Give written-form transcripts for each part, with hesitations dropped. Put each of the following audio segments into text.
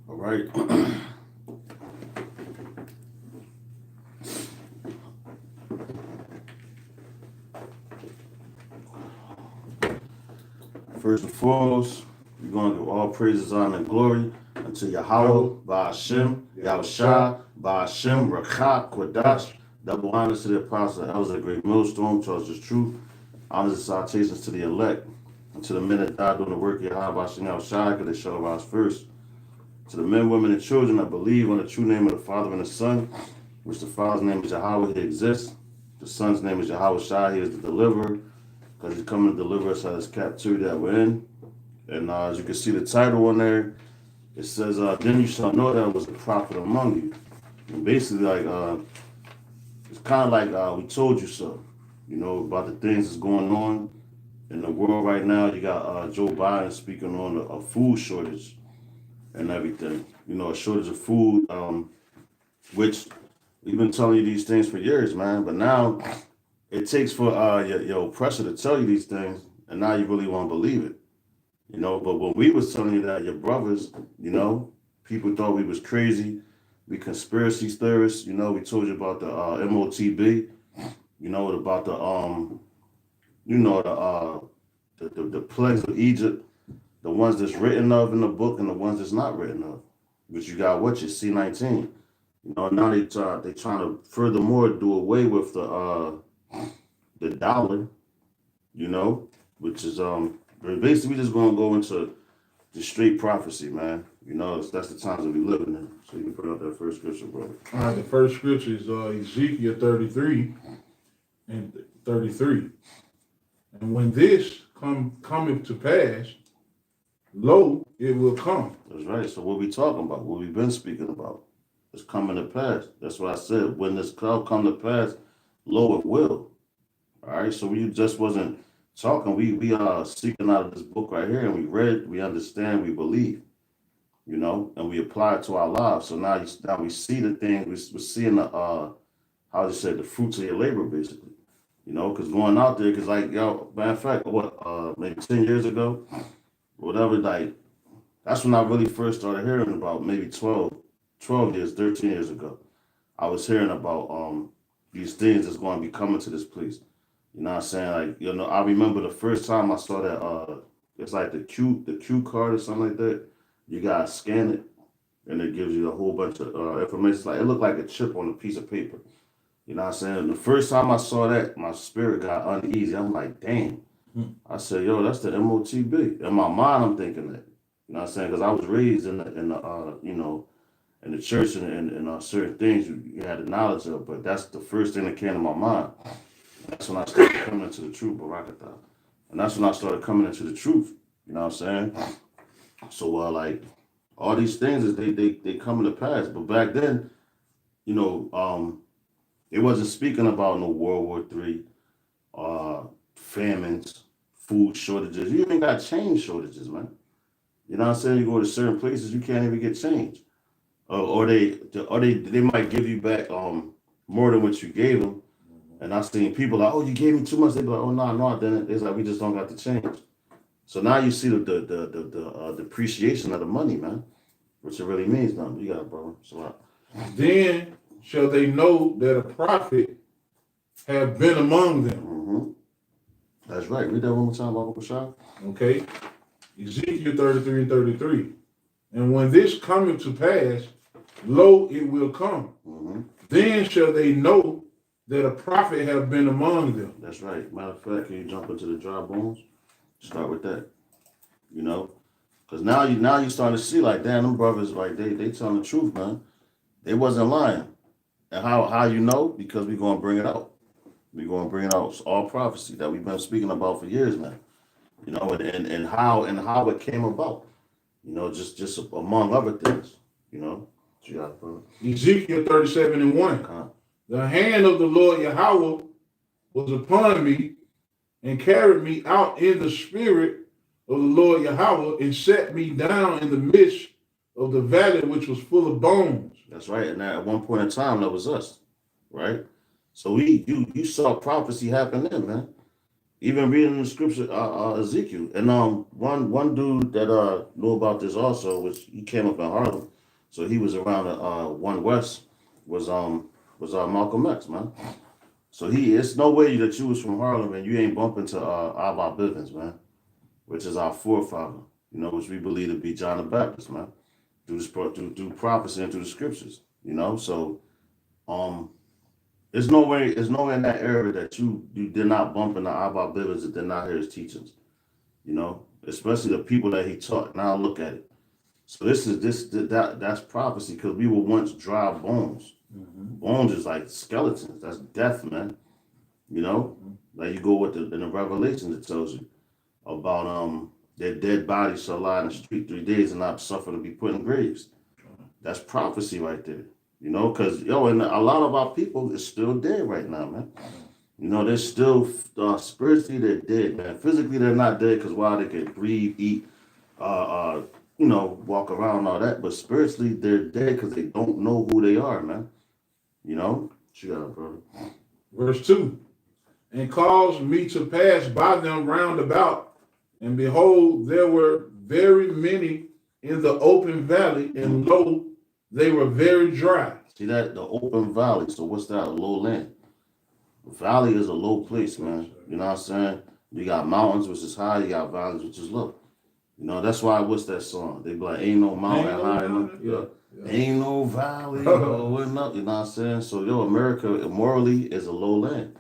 All right. First and foremost, we're going to give all praises, honor, and glory unto Yahweh, Ba'ashem, Yahushua, Ba'ashem, Rakha, Kodash. Double honors to the apostle, elders of the great millstone, tells the truth. Honors and salutations to the elect, and to the men that died doing the work of Yahweh, Ba'ashem, Yahushua, because they shall rise first. To the men, women, and children that believe on the true name of the Father and the Son, which the Father's name is Yahweh, he exists. The Son's name is Yahweh Shai, he is the deliverer, because he's coming to deliver us out of this captivity that we're in. And as you can see the title on there, it says, then you shall know that I was a prophet among you. And basically, it's kind of like we told you so, about the things that's going on in the world right now. You got Joe Biden speaking on a food shortage and everything. A shortage of food, which we've been telling you these things for years, man. But now it takes for your oppressor to tell you these things, and now you really want to believe it. But when we was telling you that, your brothers, people thought we was crazy, we conspiracy theorists. We told you about the MOTB, about the plagues of Egypt, the ones that's written of in the book and the ones that's not written of. But you got your C-19. Now they trying to furthermore do away with the dollar, which is basically we just gonna go into the straight prophecy, man. That's the times that we living in. So you can put out that first scripture, brother. All right, the first scripture is Ezekiel 33 and 33. And when this cometh to pass, lo, it will come. That's right. So what we talking about, what we've been speaking about, is coming to pass. That's what I said. When this come to pass, lo, it will. All right. So we just wasn't talking. We are seeking out of this book right here, and we read, we understand, we believe, and we apply it to our lives. So now we see the things. We're seeing the how you say, the fruits of your labor, basically. Because going out there, because matter of fact, maybe 10 years ago, whatever, that's when I really first started hearing about, maybe 12 years, 13 years ago. I was hearing about these things that's going to be coming to this place. You know what I'm saying? I remember the first time I saw that, it's like the Q card or something like that. You gotta scan it, and it gives you a whole bunch of information. It looked like a chip on a piece of paper. You know what I'm saying? The first time I saw that, my spirit got uneasy. I'm like, damn. I said, yo, that's the MOTB. In my mind, I'm thinking that. You know what I'm saying? Because I was raised in the church and certain things you had the knowledge of, but that's the first thing that came to my mind. That's when I started coming into the truth, Barakatah. And that's when I started coming into the truth. You know what I'm saying? So, all these things, is they coming to pass. But back then, it wasn't speaking about no World War III, famines, food shortages. You even got change shortages, man. You know what I'm saying? You go to certain places, you can't even get change. Or they might give you back more than what you gave them. And I've seen people like, oh, you gave me too much. They be like, oh, no, I didn't. It's like, we just don't got the change. So now you see the depreciation of the money, man, which it really means nothing. You got it, brother. So then shall they know that a prophet have been among them. Mm-hmm. That's right. Read that one more time, Baba Bashar. Okay. Ezekiel 33 and 33. And when this cometh to pass, lo, it will come. Mm-hmm. Then shall they know that a prophet have been among them. That's right. Matter of fact, can you jump into the dry bones? Start with that. Because now you starting to see, like, damn, them brothers, like, they telling the truth, man. They wasn't lying. And how you know? Because we're going to bring it out. We're going to bring it out. It's all prophecy that we've been speaking about for years, man. And how it came about. Just among other things. Ezekiel 37 and 1. The hand of the Lord Yahweh was upon me and carried me out in the spirit of the Lord Yahweh and set me down in the midst of the valley which was full of bones. That's right. And at one point in time, that was us, right? So you saw prophecy happen then, man. Even reading the scripture, Ezekiel, and one dude that knew about this also, which he came up in Harlem, so he was around One West, was Malcolm X, man. So it's no way that you was from Harlem and you ain't bumping to Abba Bivens, man, which is our forefather, which we believe to be John the Baptist, man, through prophecy and through the scriptures, So um, there's no way in that era that you did not bump into Abba Bivens and did not hear his teachings, especially the people that he taught. Now look at it. So that's prophecy because we were once dry bones. Bones is like skeletons. That's death, man. You know, like you go with in the Revelation, it tells you about their dead bodies shall lie in the street 3 days and not suffer to be put in graves. That's prophecy right there. Because and a lot of our people is still dead right now, man. They're still spiritually they're dead, man. Physically they're not dead because while they can breathe, eat, walk around and all that, but spiritually they're dead because they don't know who they are, man. What you got, brother? Verse 2. And caused me to pass by them round about, and behold, there were very many in the open valley, and lo, they were very dry. See that? The open valley. So what's that? A low land. Valley is a low place, man. You know what I'm saying? You got mountains, which is high. You got valleys, which is low. That's why, what's that song? They be like, ain't no mountain high enough. Yeah. Ain't no valley going up. You know what I'm saying? So, America morally is a low land.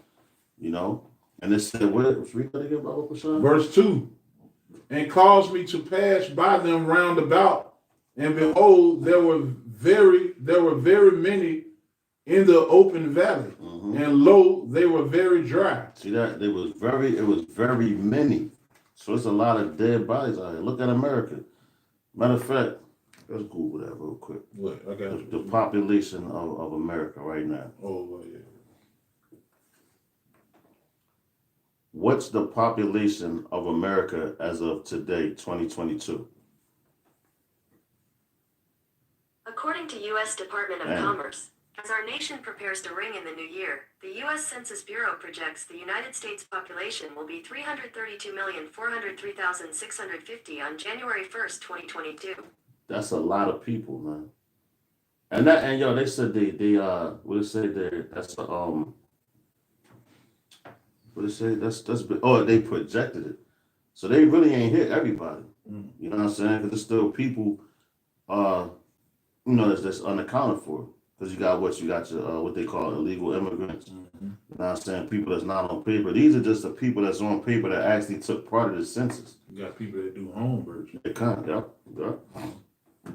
And it said, read that again, Baba Prashad? Verse 2. And caused me to pass by them round about, and behold, there were very many in the open valley, and lo, they were very dry. See that? It was very many. So it's a lot of dead bodies out here. Look at America. Matter of fact, let's Google that real quick. What? I got the population of America right now. Oh, well, yeah. What's the population of America as of today, 2022? According to U.S. Department of Commerce, as our nation prepares to ring in the new year, the U.S. Census Bureau projects the United States population will be 332,403,650 on January 1st, 2022. That's a lot of people, man. And they said they what they say there, that's what they say they projected it. So they really ain't hit everybody. You know what I'm saying? Because there's still people that's unaccounted for. Because you got your what they call illegal immigrants. You know what I'm saying? People that's not on paper. These are just the people that's on paper that actually took part of the census. You got people that do home births. They can't, yeah.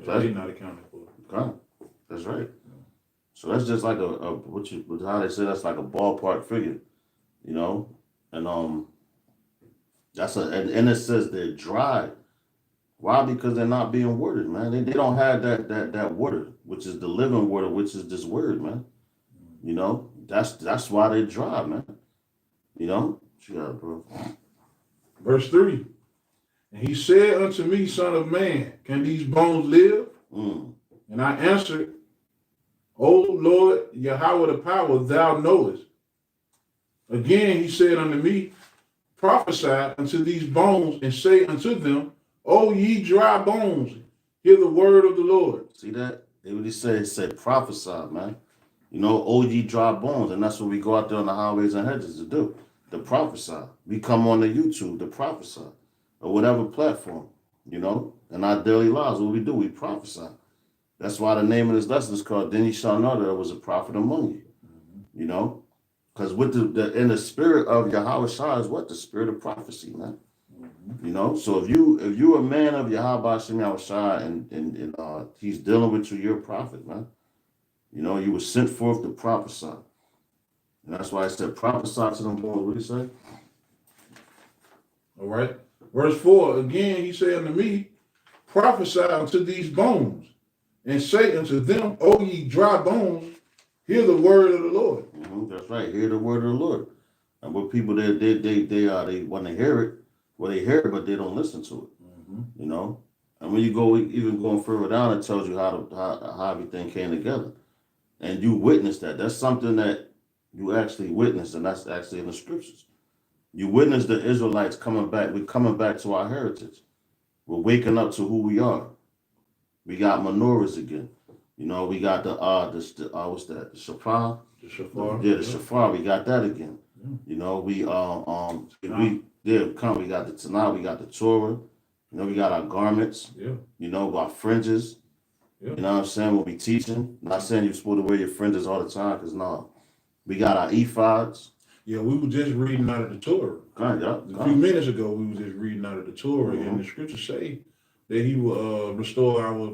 They're not accounted for. That's right. So that's just like how they say that's like a ballpark figure, and and it says they're dry. Why? Because they're not being watered, man. They don't have that water, which is the living water, which is this word, man. That's why they dry, man. What you got, bro? Verse 3. And he said unto me, Son of man, can these bones live? And I answered, O Lord, Yahweh the power, thou knowest. Again he said unto me, prophesy unto these bones, and say unto them, O ye dry bones, hear the word of the Lord. See that? They really said prophesy, man. O ye dry bones, and that's what we go out there on the highways and hedges to do, to prophesy. We come on the YouTube to prophesy, or whatever platform, in our daily lives, what we do, we prophesy. That's why the name of this lesson is called, Then ye shall know that there was a prophet among you, because with in the spirit of Yahweh Shah is what? The spirit of prophecy, man. So if you're a man of Yahweh Shem Yahweh Shah and he's dealing with you, you're a prophet, man. You were sent forth to prophesy. And that's why I said prophesy to them boys. What do you say? All right. Verse 4, again he said unto me, prophesy unto these bones, and say unto them, O ye dry bones, hear the word of the Lord. That's right. Hear the word of the Lord. And what people they want to hear it. Well, they hear it, but they don't listen to it. And when you go even going further down, it tells you how everything came together, and you witness that. That's something that you actually witnessed, and that's actually in the scriptures. You witness the Israelites coming back. We're coming back to our heritage. We're waking up to who we are. We got menorahs again. You know, we got what's that? The shofar. The shofar. Yeah, the shofar. We got that again. Yeah. You know, we got the Tanakh. We got the Torah. You know, we got our garments. Yeah. You know, our fringes. Yeah. You know what I'm saying? When we teaching, not saying you're supposed to wear your fringes all the time, because no. We got our ephods. Yeah, we were just reading out of the Torah. A few minutes ago, we were just reading out of the Torah, and the scriptures say that he will restore our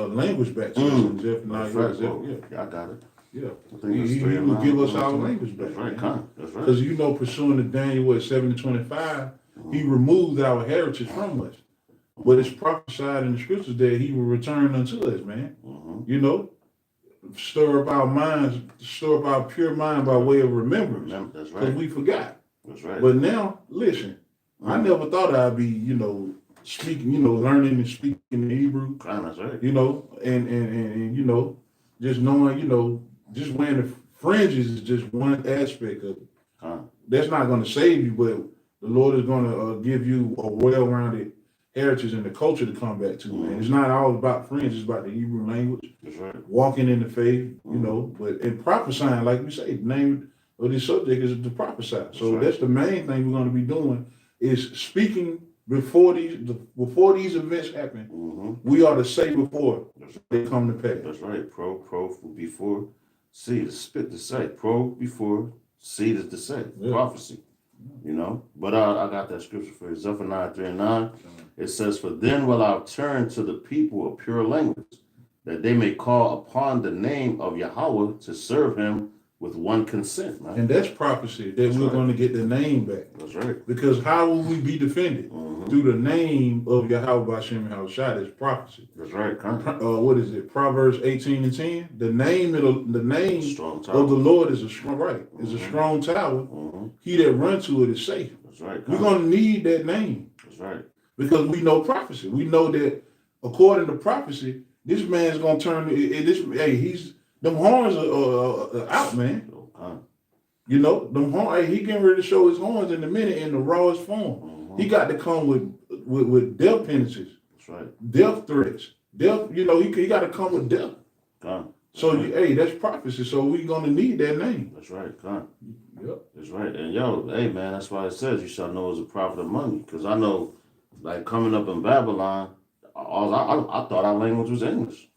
language back to us. Yeah, I got it. Yeah, I think he will give us our language back. That's right, that's right. Because you know, pursuing the Daniel 7:25, he removed our heritage from us. But it's prophesied in the scriptures that he will return unto us, man. You know, stir up our minds, stir up our pure mind by way of remembrance. That's right. Because we forgot. That's right. But now, listen, I never thought I'd be, speaking, learning and speaking in Hebrew. That's right. And just knowing, just wearing the fringes is just one aspect of it. That's not going to save you, but the Lord is going to give you a well-rounded heritage and the culture to come back to, man. It's not all about fringes, it's about the Hebrew language. That's right. Walking in the faith, but in prophesying, like we say, the name of this subject is to prophesy. So that's the main thing we're going to be doing is speaking before these events happen. We ought to say before they come to pass. That's right. Pro before, seed is spit to say. Pro before, seed is to say. Yeah. Prophecy. But I got that scripture for you. Zephaniah 3:9. It says, "For then will I turn to the people a pure language, that they may call upon the name of Yahweh to serve him with one consent." Man. And that's prophecy, that we're going to get the name back. That's right. Because how will we be defended? Through the name of Yahweh B'Shem Yahushua. Is prophecy. That's right. What is it? Proverbs 18:10. The name of the Lord is a strong tower. He that runs to it is safe. That's right. We're going to need that name. That's right. Because we know prophecy. We know that according to prophecy, this man's going to turn. Them horns are out, man. Them horns. He getting ready to show his horns in a minute in the rawest form. He got to come with death penances. That's right. Death threats. Death. He got to come with death. So that's prophecy. So we're gonna need that name. That's right. Yep. That's right. And man, that's why it says you shall know as a prophet among you. Because I know, like coming up in Babylon, I thought our language was English.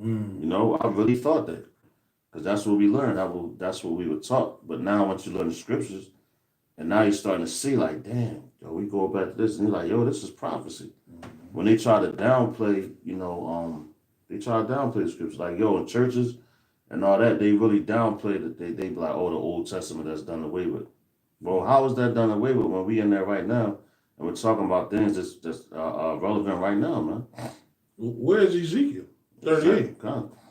I really thought that. Because that's what we learned. That's what we were taught. But now once you learn the scriptures, and now you're starting to see like, damn, we go back to this, and you're like, yo, this is prophecy. When they try to downplay, the scriptures, like, yo, in churches and all that, they really downplay it. They be like, oh, the Old Testament that's done away with. Well, how is that done away with when we in there right now and we're talking about things that's relevant right now, man? Where's Ezekiel 38?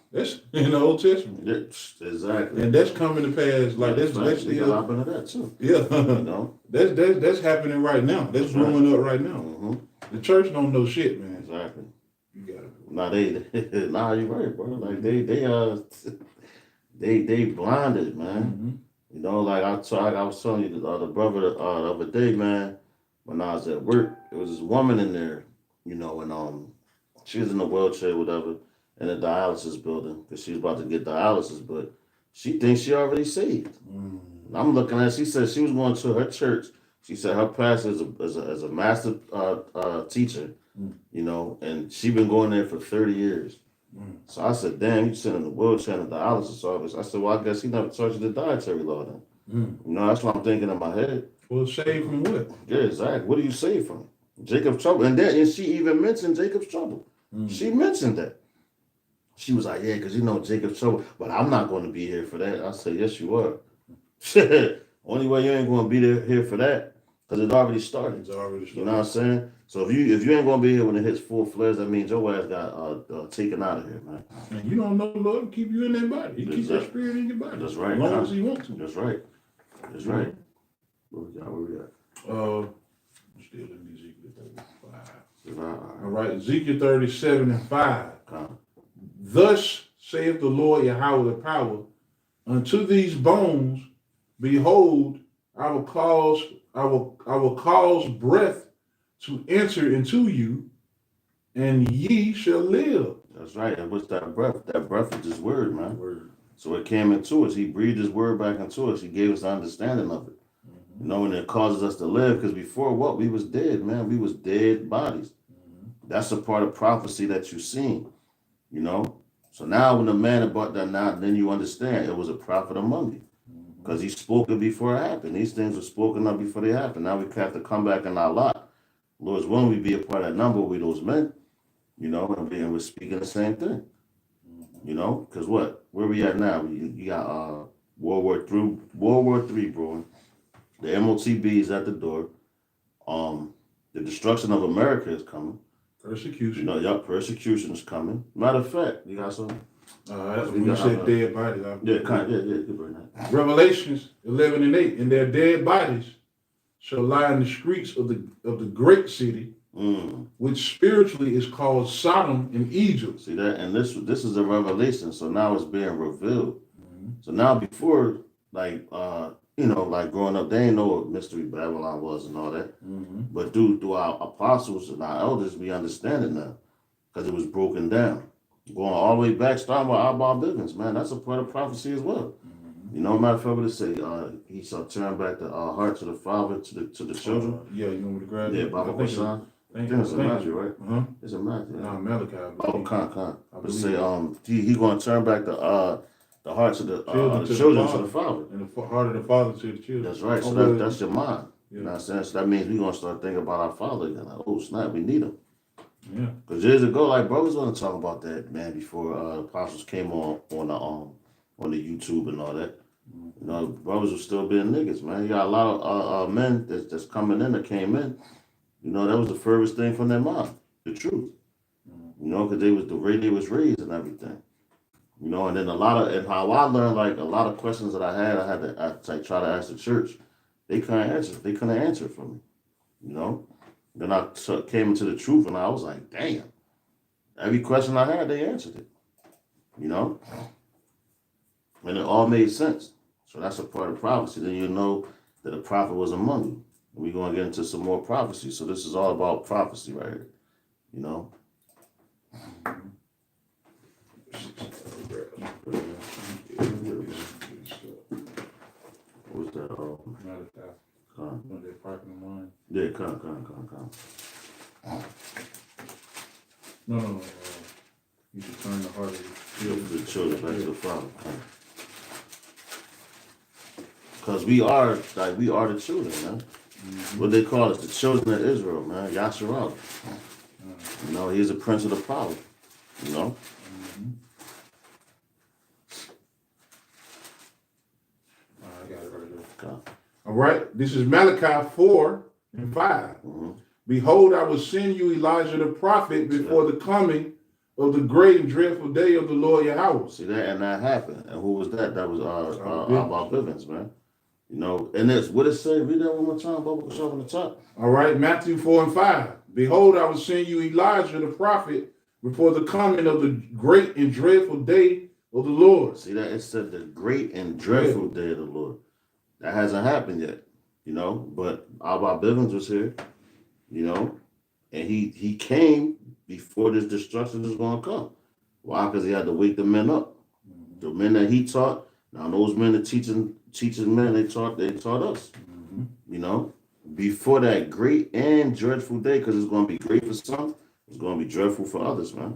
That's in the Old Testament. Yeah, exactly. And that's coming to pass. Like that's happening to that too. Yeah. That's happening right now. That's blowing up right now. The church don't know shit, man. Exactly. You got it. You're right, bro. Like they blinded, man. Like I was telling you the brother the other day, man, when I was at work, there was this woman in there, and she was in a wheelchair, whatever, in a dialysis building because she was about to get dialysis, but she thinks she already saved. I'm looking at. She said she was going to her church. She said her pastor is a master teacher, and she been going there for 30 years. So I said, damn, you sitting in the wheelchair in the dialysis office. I said, well, I guess he never touched the dietary law then. That's what I'm thinking in my head. Well, saved from what? Yeah, exactly. What do you save from? Jacob's trouble. And she even mentioned Jacob's trouble. She mentioned that. She was like, yeah, because Jacob's trouble, but I'm not going to be here for that. I said, yes, you are. Only way you ain't going to be here for that, because it already started. It's already started. You know what I'm saying? So if you ain't going to be here when it hits full-fledged, that means your ass got taken out of here, man. And you don't know the Lord keep you in that body. He keeps that spirit in your body. That's right. As long as he wants to. That's right. That's right. Where we at? Still in Ezekiel 35. All right, Ezekiel 37:5. Thus saith the Lord Yahweh the power, unto these bones, behold, I will cause breath to enter into you, and ye shall live. That's right. And what's that breath? That breath is his word, man. Word. So it came into us. He breathed his word back into us. He gave us the understanding of it. Mm-hmm. You know, and it causes us to live, because before what? We was dead, man. We was dead bodies. Mm-hmm. That's a part of prophecy that you seen, you know. So now when the man had brought that out, then you understand it was a prophet among you. Because he spoke it before it happened. These things were spoken of before they happened. Now we have to come back in our lot. Lord's willing, we be a part of that number with those men, you know, and we're speaking the same thing. You know, because what? Where we at now? You got World War III brewing. The MOTB is at the door. The destruction of America is coming. Persecution. You know, your persecution is coming. Matter of fact, you got something? When you said dead bodies, Yeah, good bring that. Revelations 11 and 8, and their dead bodies shall lie in the streets of the great city, which spiritually is called Sodom and Egypt. See that? And this is a revelation, so now it's being revealed. So now before, like you know, like growing up, they didn't know what Mystery Babylon was and all that. But through our apostles and our elders, we understand it now, because it was broken down. Going all the way back, starting with Abba Bivens, man, that's a part of prophecy as well. You know, matter of fact, what it say? He shall turn back the hearts of the father to the children. Yeah, you want me to grab it? Yeah, Baba Bashan. I think it's a Matthew, right? Uh-huh. It's a Matthew. No, Malachi. Oh, Khan. I But say, he going to turn back the hearts of the children to the father. And the heart of the father to the children. That's right. So that's your mind. Yeah. You know what I'm saying? So that means we're going to start thinking about our father again. Like, oh, snap, we need him. Yeah. Because years ago, like, brothers want to talk about that, man, before apostles came on the YouTube and all that. You know, brothers were still being niggas, man. You got a lot of men that's coming in that came in. You know, that was the furthest thing from their mind, the truth. You know, because they was the way they was raised and everything. You know, and then and how I learned, like, a lot of questions that I had to try to ask the church. They couldn't answer. They couldn't answer for me. You know? Then I came into the truth, and I was like, damn. Every question I had, they answered it. You know? And it all made sense. So that's a part of prophecy. Then you know that a prophet was among you. And we're going to get into some more prophecy. So this is all about prophecy right here. You know? What's that? Yeah, come. No. You should turn the heart of the children back to the father. Because we are the children, man. What they call us, the children of Israel, man. Yasharal. You know, he's the prince of the power. You know? I got it right here. Okay. All right. This is Malachi 4 and 5. Behold, I will send you Elijah the prophet before the coming of the great and dreadful day of the Lord Yahweh. See that, and that happened. And who was that? That was Abba Bivens, man. You know, and that's what it said. Read that one more time, Bubba. Show on the top. All right, Matthew 4 and 5. Behold, I will send you Elijah the prophet before the coming of the great and dreadful day of the Lord. See that? It said the great and dreadful day of the Lord. That hasn't happened yet, you know. But Abba Bivens was here, you know, and he came before this destruction is going to come. Why? Because he had to wake the men up. The men that he taught. Now those men that teaching men, they taught us. You know, before that great and dreadful day, because it's going to be great for some, it's going to be dreadful for others, man.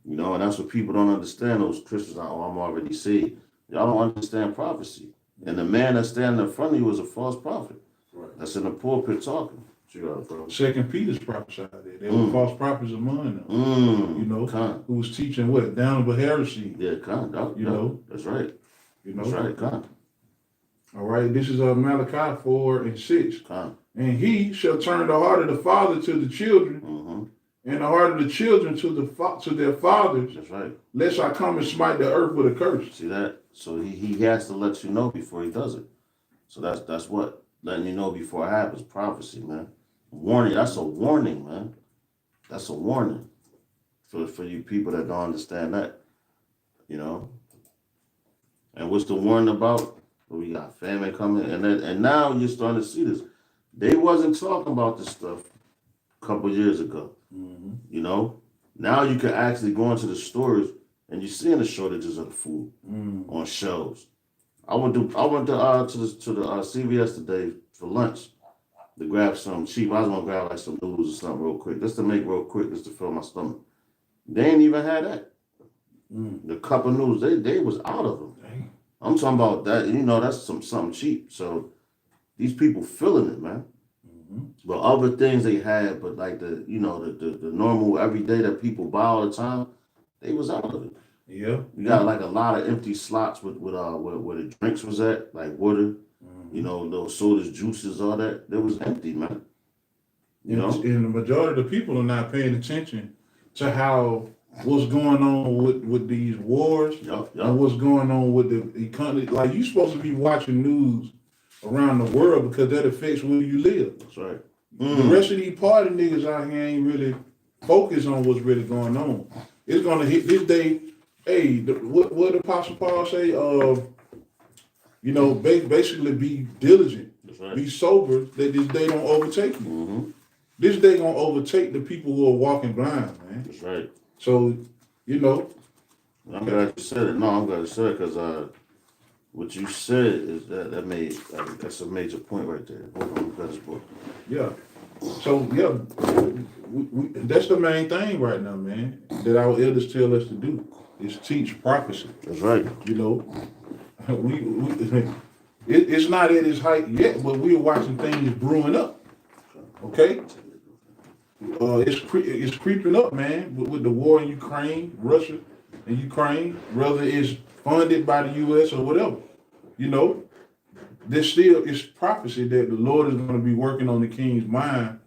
You know, and that's what people don't understand. Those Christians, I'm already saved. Y'all don't understand prophecy. And the man that's standing in front of you is a false prophet. Right. That's in the pulpit talking. Second Peter's prophesied that. There were false prophets among them. You know, who was teaching what? Damnable heresy. Yeah, you know. That's right. You know? That's right, All right, this is Malachi 4 and 6. And he shall turn the heart of the father to the children, and the heart of the children to their fathers. That's right. Lest I come and smite the earth with a curse. See that? So he has to let you know before he does it. So that's what letting you know before it happens. Prophecy, man. Warning. That's a warning, man. That's a warning for you people that don't understand that. You know. And what's the warning about? but we got famine coming, and now you're starting to see this. They wasn't talking about this stuff a couple years ago. Mm-hmm. You know, now you can actually go into the stores and you're seeing the shortages of the food on shelves. I went to the CVS today for lunch to grab some cheap. I was gonna grab like some noodles or something real quick, just to make real quick, just to fill my stomach. They ain't even had that. The cup of noodles, they was out of them. Dang. I'm talking about that. You know, that's something cheap. So these people feeling it, man. But other things they had, but like the normal everyday that people buy all the time, they was out of it. Yeah. You got like a lot of empty slots with where the drinks was at, like water, you know, those sodas, juices, all that. That was empty, man. You know? And the majority of the people are not paying attention to how what's going on with these wars and what's going on with the economy. Like, you supposed to be watching news around the world because that affects where you live. That's right. The rest of these party niggas out here ain't really focused on what's really going on. It's gonna hit this day. Hey, what the Apostle Paul say? You know, basically be diligent, That's right. be sober, that this day don't overtake you. This day gonna overtake the people who are walking blind, man. That's right. So, you know. I'm glad you said it. No, I'm glad you said it because what you said is that's a major point right there. Hold on, got this book. Yeah. So yeah, that's the main thing right now, man. That our elders tell us to do is teach prophecy. That's right. You know, it's not at its height yet, but we're watching things brewing up. Okay. It's creeping up, man. With the war in Ukraine, Russia and Ukraine, whether it's funded by the U.S. or whatever, you know, there's still it's prophecy that the Lord is going to be working on the king's mind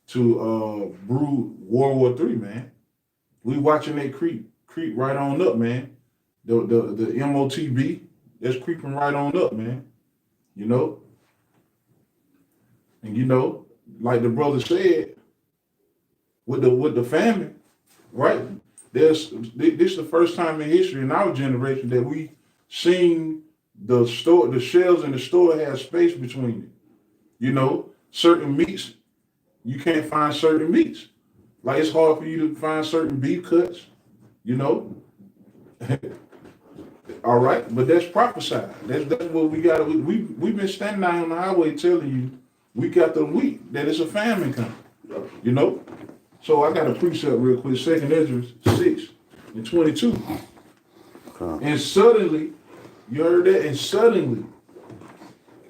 to brew World War III, man. We watching that creep right on up, man. The MOTB, that's creeping right on up, man. You know, and you know, like the brother said, with the famine, right? This is the first time in history in our generation that we seen the shelves in the store have space between it. You know, certain meats, you can't find certain meats. Like, it's hard for you to find certain beef cuts, you know. All right, but that's prophesied. That's what we got. We've been standing out on the highway telling you we got the week that it's a famine coming, you know. So I got a precept real quick, 2nd Ezra 6:22. And suddenly, you heard that? And suddenly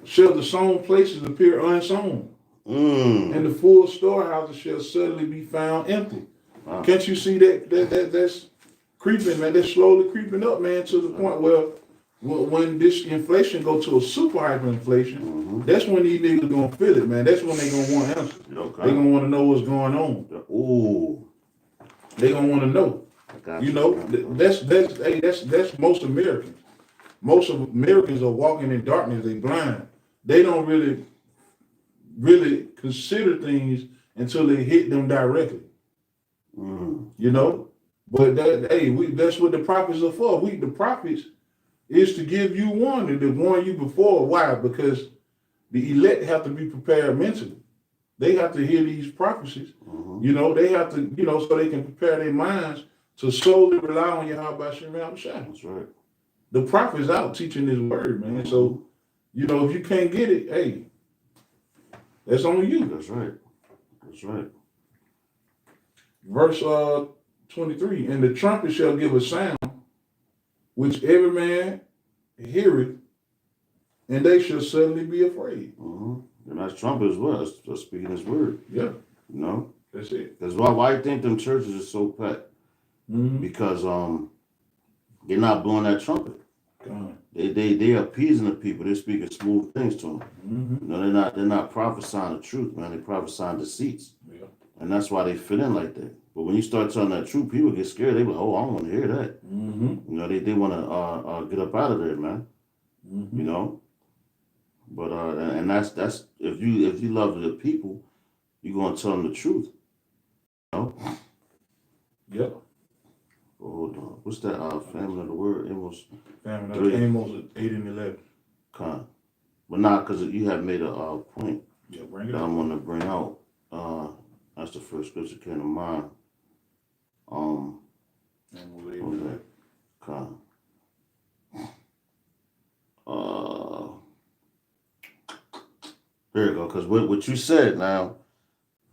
shall the sown places appear unsown, and the full storehouses shall suddenly be found empty. Wow. Can't you see that's creeping, man? That's slowly creeping up, man, to the point where when this inflation go to a super hyperinflation, that's when these niggas gonna feel it, man. That's when they gonna want answers. Okay. They gonna want to know what's going on. Ooh, they gonna want to know. You know, that's most Americans. Most of Americans are walking in darkness. They blind. They don't really consider things until they hit them directly. You know, but that's what the prophets are for. The prophets is to give you warning, to warn you before. Why? Because the elect have to be prepared mentally. They have to hear these prophecies. You know, they have to, you know, so they can prepare their minds to solely rely on Yahweh Shem Yahushua. That's right. The prophet's out teaching his word, man. So, you know, if you can't get it, hey, that's on you. That's right. That's right. Verse 23, and the trumpet shall give a sound, which every man heareth, and they shall suddenly be afraid. And that trumpet as well, that's speaking his word. Yeah. You know? That's it. That's why I think them churches are so packed. Because they're not blowing that trumpet. They appeasing the people. They're speaking smooth things to them. You know, they're not prophesying the truth, man. They're prophesying deceits. Yeah. And that's why they fit in like that. But when you start telling that truth, people get scared. They be like, oh, I don't want to hear that. You know, they want to get up out of there, man. You know. But and that's if you love the people, you're gonna tell them the truth. You know? Yep. Hold on. What's that? Famine of the word? Amos. Famine of Amos 8 and 11. Con. But not because you have made a point Yeah, bring it that I up. want to bring out. That's the first scripture came to mind. And we'll leave What was it that? Con. Here you go. Because what you said now,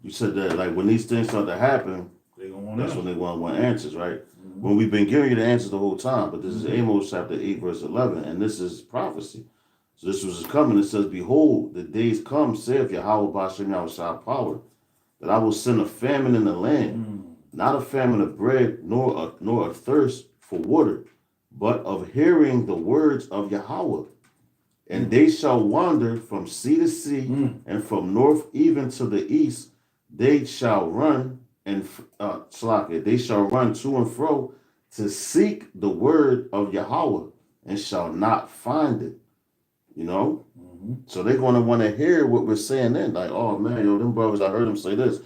you said that like when these things start to happen, They gonna want that's that. when they want answers, right? Mhm. When we've been giving you the answers the whole time, but this is Mhm. Amos chapter 8, verse 11, and this is prophecy. So this was coming. It says, "Behold, the days come, saith Yahweh Bashem Yahushua power, that I will send a famine in the land, Mm. not a famine of bread, nor a thirst for water, but of hearing the words of Yahweh. And they shall wander from sea to sea, and from north even to the east. They shall run they shall run to and fro to seek the word of Yahweh, and shall not find it." You know, so they're going to want to hear what we're saying then. Like, oh man, yo, them brothers, I heard them say this.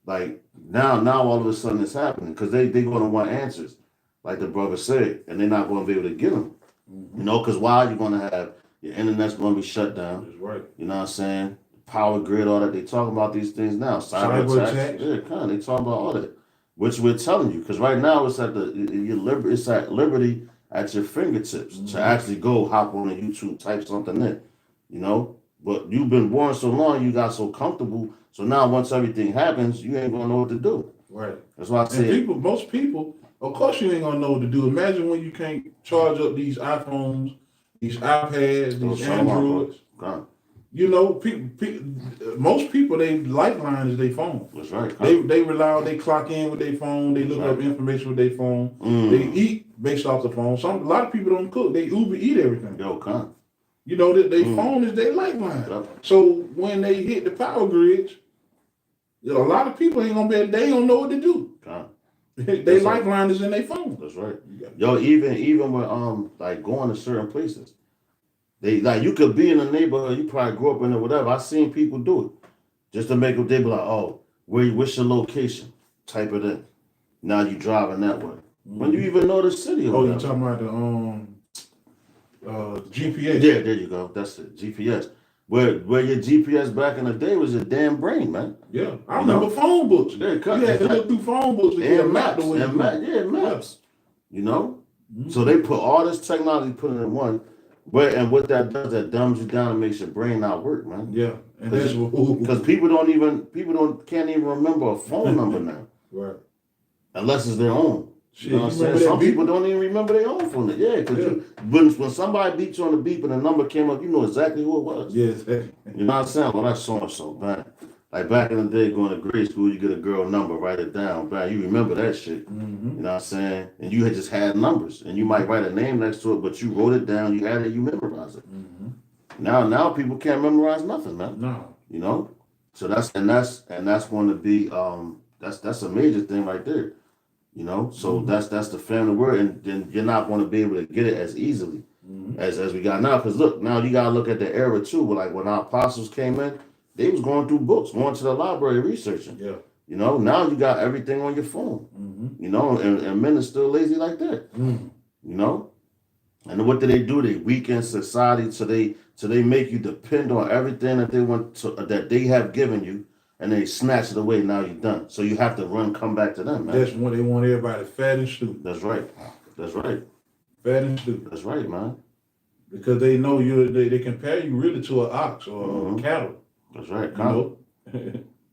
Like now all of a sudden it's happening because they're going to want answers, like the brother said, and they're not going to be able to get them. You know, because why you're going to have your internet's going to be shut down. That's right. You know what I'm saying? Power grid, all that. They talking about these things now. Cyber attacks. Yeah, they talking about all that, which we're telling you because right now it's at it's at liberty at your fingertips to actually go hop on a YouTube, type something in. You know, but you've been born so long, you got so comfortable. So now once everything happens, you ain't gonna know what to do. Right. That's why I say most people, of course you ain't gonna know what to do. Imagine when you can't charge up these iPhones, these iPads, these Androids. God. You know, most people, they lifeline is their phone. That's right. They rely on, they clock in with their phone, they look up information with their phone, they eat based off the phone. A lot of people don't cook, they Uber eat everything. Yo, con. You know, that their phone is their lifeline. Yep. So when they hit the power grids, you know, a lot of people ain't gonna be, they don't know what to do. Con. Their lifeline is in their phone. That's right. Yo, even with like going to certain places. They like you could be in a neighborhood, you probably grew up in it, whatever. I seen people do it. Just to make them, they be like, oh, what's your location? Type it in. Now you driving that way. When you even know the city. Oh, you talking about the GPS? Yeah, there you go. That's it. GPS. Where your GPS back in the day was your damn brain, man. Yeah, I remember phone books. Yeah, you had to look through phone books to get a map. Maps. You know? So they put all this technology, put it in one. And what that does, that dumbs you down and makes your brain not work, man. Yeah, and that's because people can't even remember a phone number now. Right. Unless it's their own. Shit, you know what I'm saying? Some people don't even remember their own phone number. Yeah, because when somebody beat you on the beep and the number came up, you know exactly who it was. Yes. You know what I'm saying? Well, that's so and so, man. Like back in the day, going to grade school, you get a girl number, write it down, man. You remember that shit. You know what I'm saying? And you had just had numbers, and you might write a name next to it, but you wrote it down, you had it, you memorized it. Now people can't memorize nothing, man. No. You know, so that's going to be that's a major thing right there. You know, so that's the family word, and then you're not going to be able to get it as easily as we got now. Because look, now you got to look at the era too. Like when our apostles came in. They was going through books, going to the library, researching. Yeah. You know, now you got everything on your phone. You know, and men are still lazy like that. You know? And what do? They weaken society so they make you depend on everything that they that they have given you, and they snatch it away. Now you're done. So you have to come back to them, man. That's when they want everybody fat and stupid. That's right. That's right. Fat and stupid. That's right, man. Because they know they compare you really to an ox or a cattle. That's right. You know?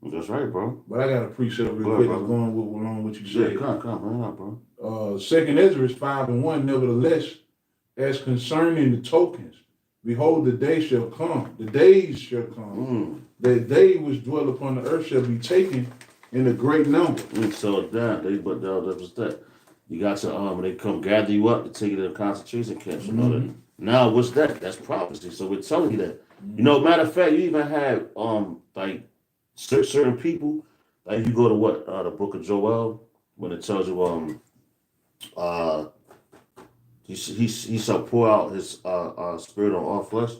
That's right, bro. But I got a precept real quick that's going along with what you said. Yeah, come, bring it up, bro. 2 Ezra 5:1, nevertheless, as concerning the tokens, behold, the day shall come, the days shall come, that they which dwell upon the earth shall be taken in a great number. So that was that. You got your they come gather you up to take you to the concentration camps. You know that. Now what's that? That's prophecy. So we're telling you that. You know, matter of fact, you even had like certain people, like you go to the book of Joel, when it tells you he shall pour out his spirit on all flesh.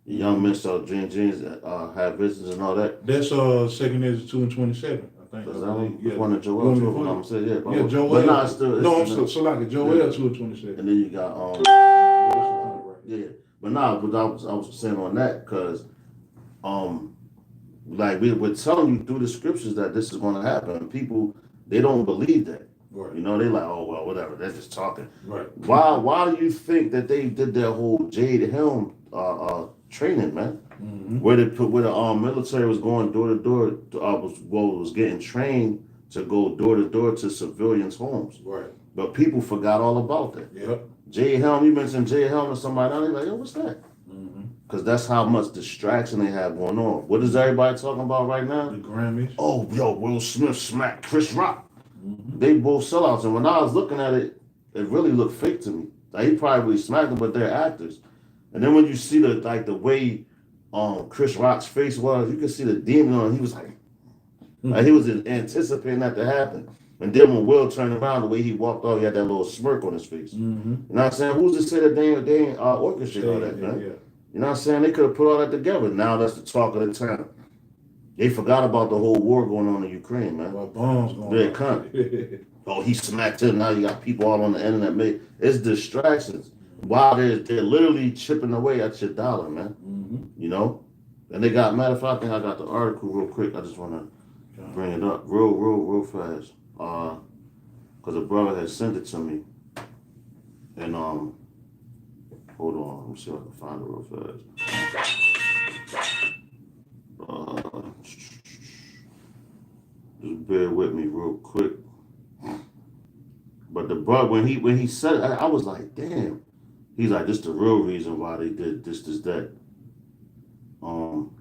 The young men shall dream dreams, have visions and all that. That's 2 Ezra 2:27. I think. That's one of Joel too. I'm saying yeah, Joel. But nah, still. No, I'm so like Joel 2:27. And then you got But nah, but I was saying on that because like we're telling you through the scriptures that this is going to happen. People, they don't believe that. Right. You know, they like, oh well, whatever. They're just talking. Right. Why do you think that they did their whole Jade Helm training, man? Mm-hmm. Where the military was going door to door, was getting trained to go door to door to civilians' homes. Right. But people forgot all about that. Yep. Jade Helm, you mentioned Jade Helm to somebody, they're like, yo, what's that? Mm-hmm. Because that's how much distraction they have going on. What is everybody talking about right now? The Grammys. Oh, yo, Will Smith smacked Chris Rock. Mm-hmm. They both sellouts. And when I was looking at it, it really looked fake to me. Like, he probably smacked them, but they're actors. And then when you see the way Chris Rock's face was, you can see the demon on him. He was like he was anticipating that to happen. And then when Will turned around, the way he walked off, he had that little smirk on his face. Mm-hmm. You know what I'm saying? Who's to say that they ain't orchestrated all that, man? Yeah. You know what I'm saying? They could have put all that together. Now that's the talk of the town. They forgot about the whole war going on in Ukraine, man. Well, bombs going They off. come. Oh, he smacked him. Now you got people all on the internet. It's distractions. While they're literally chipping away at your dollar, man. Mm-hmm. You know? And they got, matter of fact, I think I got the article real quick. I just want to bring it up real fast. Because a brother had sent it to me. And, hold on. Let me see if I can find it real fast. Just bear with me real quick. But the brother, when he said it, I was like, damn. He's like, this the real reason why they did this, that. Hold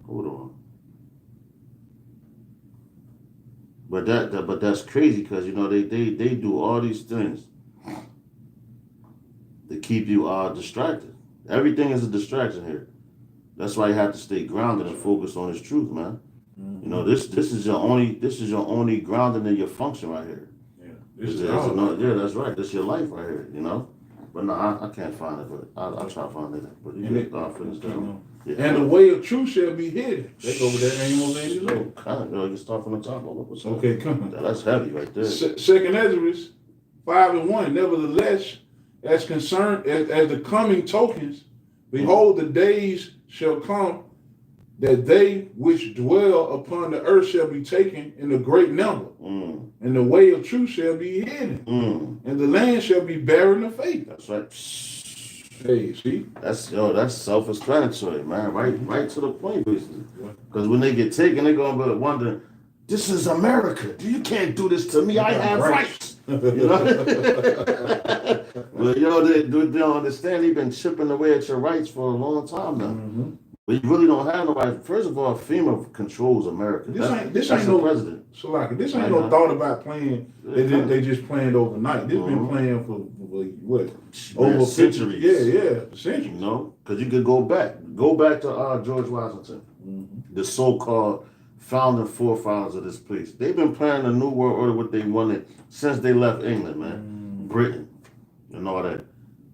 on. But that's crazy because you know they do all these things to keep you distracted. Everything is a distraction here. That's why you have to stay grounded and focus on His truth, man. Mm-hmm. You know this is your only grounding in your function right here. Yeah, that's right. That's your life right here, you know. But no, I can't find it. But I'll try to find it. But you can finish that. Yeah. And the way of truth shall be hidden. They go with that Amos 8:11. Kind of, you start from the top. What's up? Okay, come on. That's heavy right there. Second Ezra 5:1. Nevertheless, as concerned as the coming tokens, behold, the days shall come that they which dwell upon the earth shall be taken in a great number, and the way of truth shall be hidden, and the land shall be barren of faith. That's right. Hey, see? That's self-explanatory, man. Right to the point, basically. Because when they get taken, they're gonna be wondering, this is America. You can't do this to me. I have rights. You know? Well, they don't understand. They've been chipping away at your rights for a long time now. Mm-hmm. But you really don't have nobody. First of all, FEMA controls America. This that's ain't the no president. So like this ain't no thought about playing. They just planned overnight. This been playing for what? Over centuries. Yeah, centuries. You know, because you could go back to George Washington, the so-called founding forefathers of this place. They've been planning a new world order, what they wanted since they left England, man, Britain, and all that.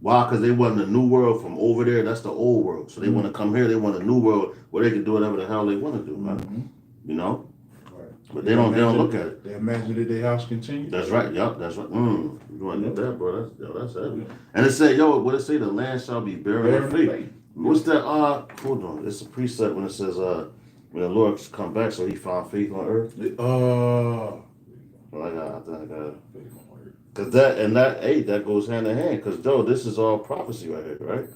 Why? Because they want a new world from over there. That's the old world. So they want to come here. They want a new world where they can do whatever the hell they want to do, man. You know. Right. But they don't look at it. They imagine that their house continues. That's right. Yep. That's right. You want to get that, bro? That's heavy. Yeah. And it said, what it say? The land shall be barren of faith. What's that? Hold on. It's a precept when it says, when the Lord come back, so He found faith on earth. I got. Cause that goes hand in hand. Cause this is all prophecy right here, right?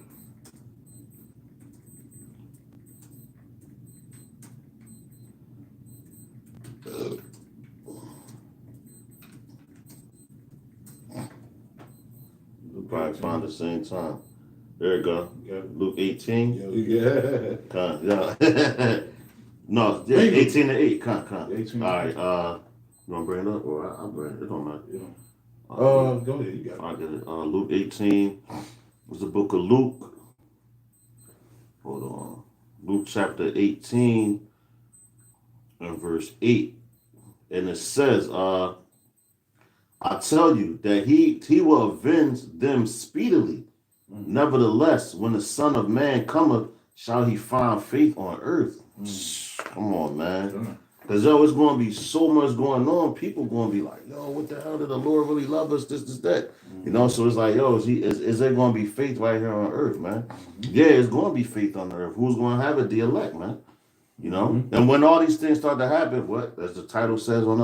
You'll probably find the same time. There you go. Yeah. Luke 18. Yeah. No, 18 to 8. Con. 18. All right. You want to bring it up? Or I'll bring it. It don't matter. Yeah. Go ahead. You got it. I get it. Luke 18 was the book of Luke. Hold on. Luke chapter 18 and verse 8. And it says, I tell you that he will avenge them speedily. Nevertheless, when the Son of Man cometh, shall he find faith on earth? Come on, man. Cause yo, it's gonna be so much going on. People gonna be like, yo, what the hell did the Lord really love us? This, that. You know, so it's like, yo, is there gonna be faith right here on earth, man? Yeah, it's gonna be faith on earth. Who's gonna have it? The elect, man. You know, and when all these things start to happen, what as the title says on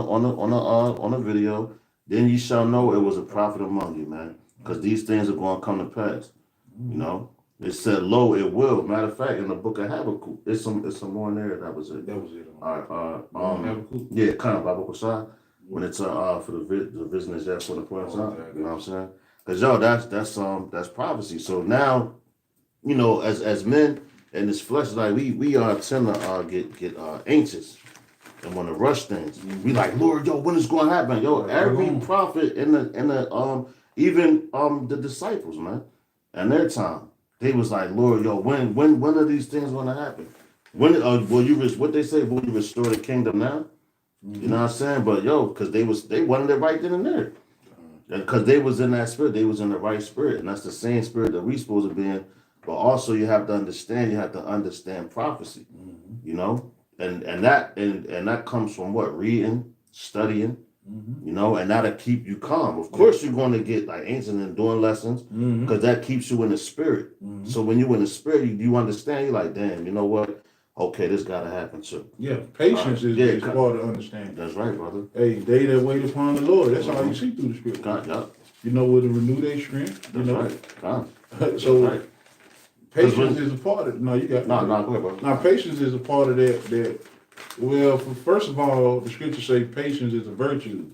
the video, then you shall know it was a prophet among you, man, because these things are going to come to pass. You know, it said, "Lo, it will." Matter of fact, in the book of Habakkuk, it's some more in there. That was it. That was it. All right, Habakkuk? yeah, kind of Bible Qasai, when it's for the vision is there for the point out. You know what I'm saying? Because yo, that's prophecy. So now, you know, as men. And this flesh, like we tend to get anxious and want to rush things. We like, Lord, yo, when is going to happen? Yo, every prophet in the even the disciples, man, and their time, they was like, Lord, yo, when are these things going to happen? When what they say? Will you restore the kingdom now? You know what I'm saying? But yo, because they wanted it right then and there, because they was in that spirit, they was in the right spirit, and that's the same spirit that we supposed to be in. But also you have to understand prophecy, you know, and that comes from what? Reading, studying, you know, and that'll keep you calm. Of course you're going to get like ancient and doing lessons because that keeps you in the spirit. So when you're in the spirit, you understand, you're like, damn, you know what? Okay, this gotta happen too. Yeah, patience is part of understanding. That's right, brother. Hey, they that wait upon the Lord, that's all you see through the spirit. God, yeah. You know, with the renew their strength. That's right. God. So That's right. patience is a part of it. No, you got no, go ahead, bro. Now, patience is a part of that. Well, first of all, the scriptures say patience is a virtue.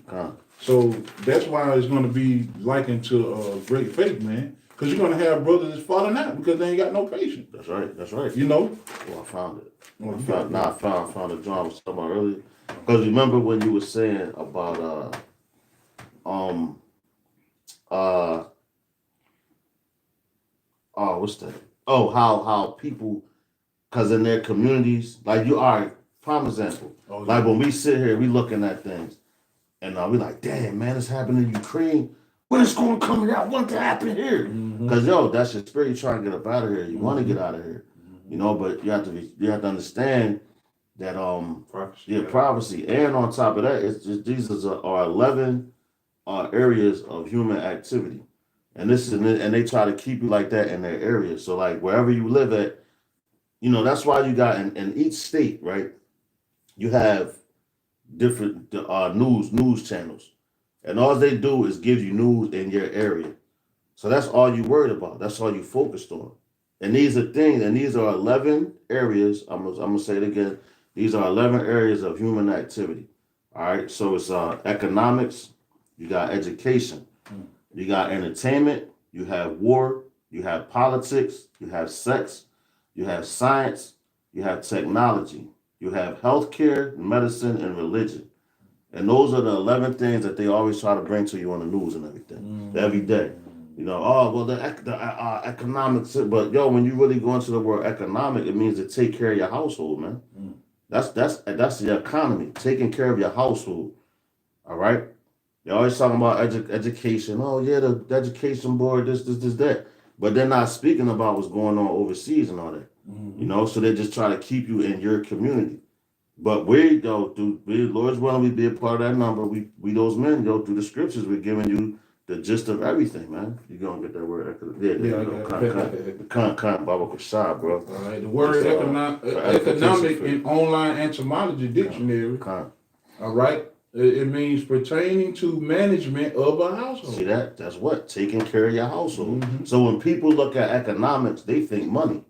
So that's why it's going to be likened to great faith, man. Because you're going to have brothers that's falling out because they ain't got no patience. That's right. That's right. You know? Well, I found it. I found the John was talking about earlier. Because remember when you were saying about what's that? Oh, how people, because in their communities, like you are, prime example. Oh, yeah. Like when we sit here, we looking at things, and we like, damn, man, it's happening in Ukraine. When it's going to come out? What can happen here? Because yo, that's your spirit. You're trying to get up out of here. You want to get out of here, you know. But you have to understand that prophecy, and on top of that, it's just these are 11 areas of human activity. And they try to keep you like that in their area. So like wherever you live at, you know, that's why you got in each state, right? You have different news channels, and all they do is give you news in your area. So that's all you worried about. That's all you focused on. And these are things, and these are 11 areas. I'm gonna say it again. These are 11 areas of human activity. All right. So it's economics. You got education. You got entertainment, you have war, you have politics, you have sex, you have science, you have technology, you have healthcare, medicine, and religion. And those are the 11 things that they always try to bring to you on the news and everything, every day. You know, the economics, but yo, when you really go into the word economic, it means to take care of your household, man. That's the economy, taking care of your household. All right. They're always talking about education. Oh, yeah, the education board, this, that. But they're not speaking about what's going on overseas and all that. You know, so they just try to keep you in your community. But Lord's willing, we be a part of that number. We those men, through the scriptures, we're giving you the gist of everything, man. You're going to get that word. Bible Qasai, bro. All right, the word economic in online etymology dictionary. All right. It means pertaining to management of a household. See that? That's what? Taking care of your household. So when people look at economics, they think money.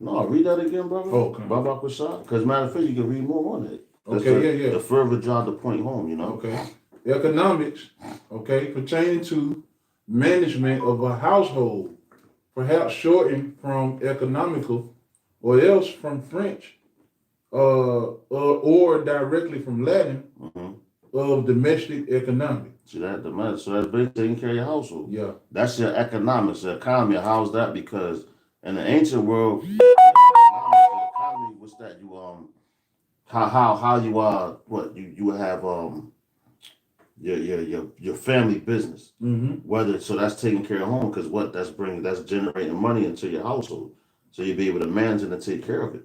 No, read that again, brother. Okay. Baba Qasai. Because matter of fact, you can read more on it. Okay, The further drive the point home, you know. Okay. Economics, pertaining to management of a household, perhaps shortened from economical, or else from French, or directly from Latin. Of domestic economic. See that so that's basically taking care of your household. Yeah. That's your economics, your economy. How's that? Because in the ancient world, the economy, what's that? You how you what you have your family business. Whether so that's taking care of home, because that's generating money into your household. So you'll be able to manage it and take care of it.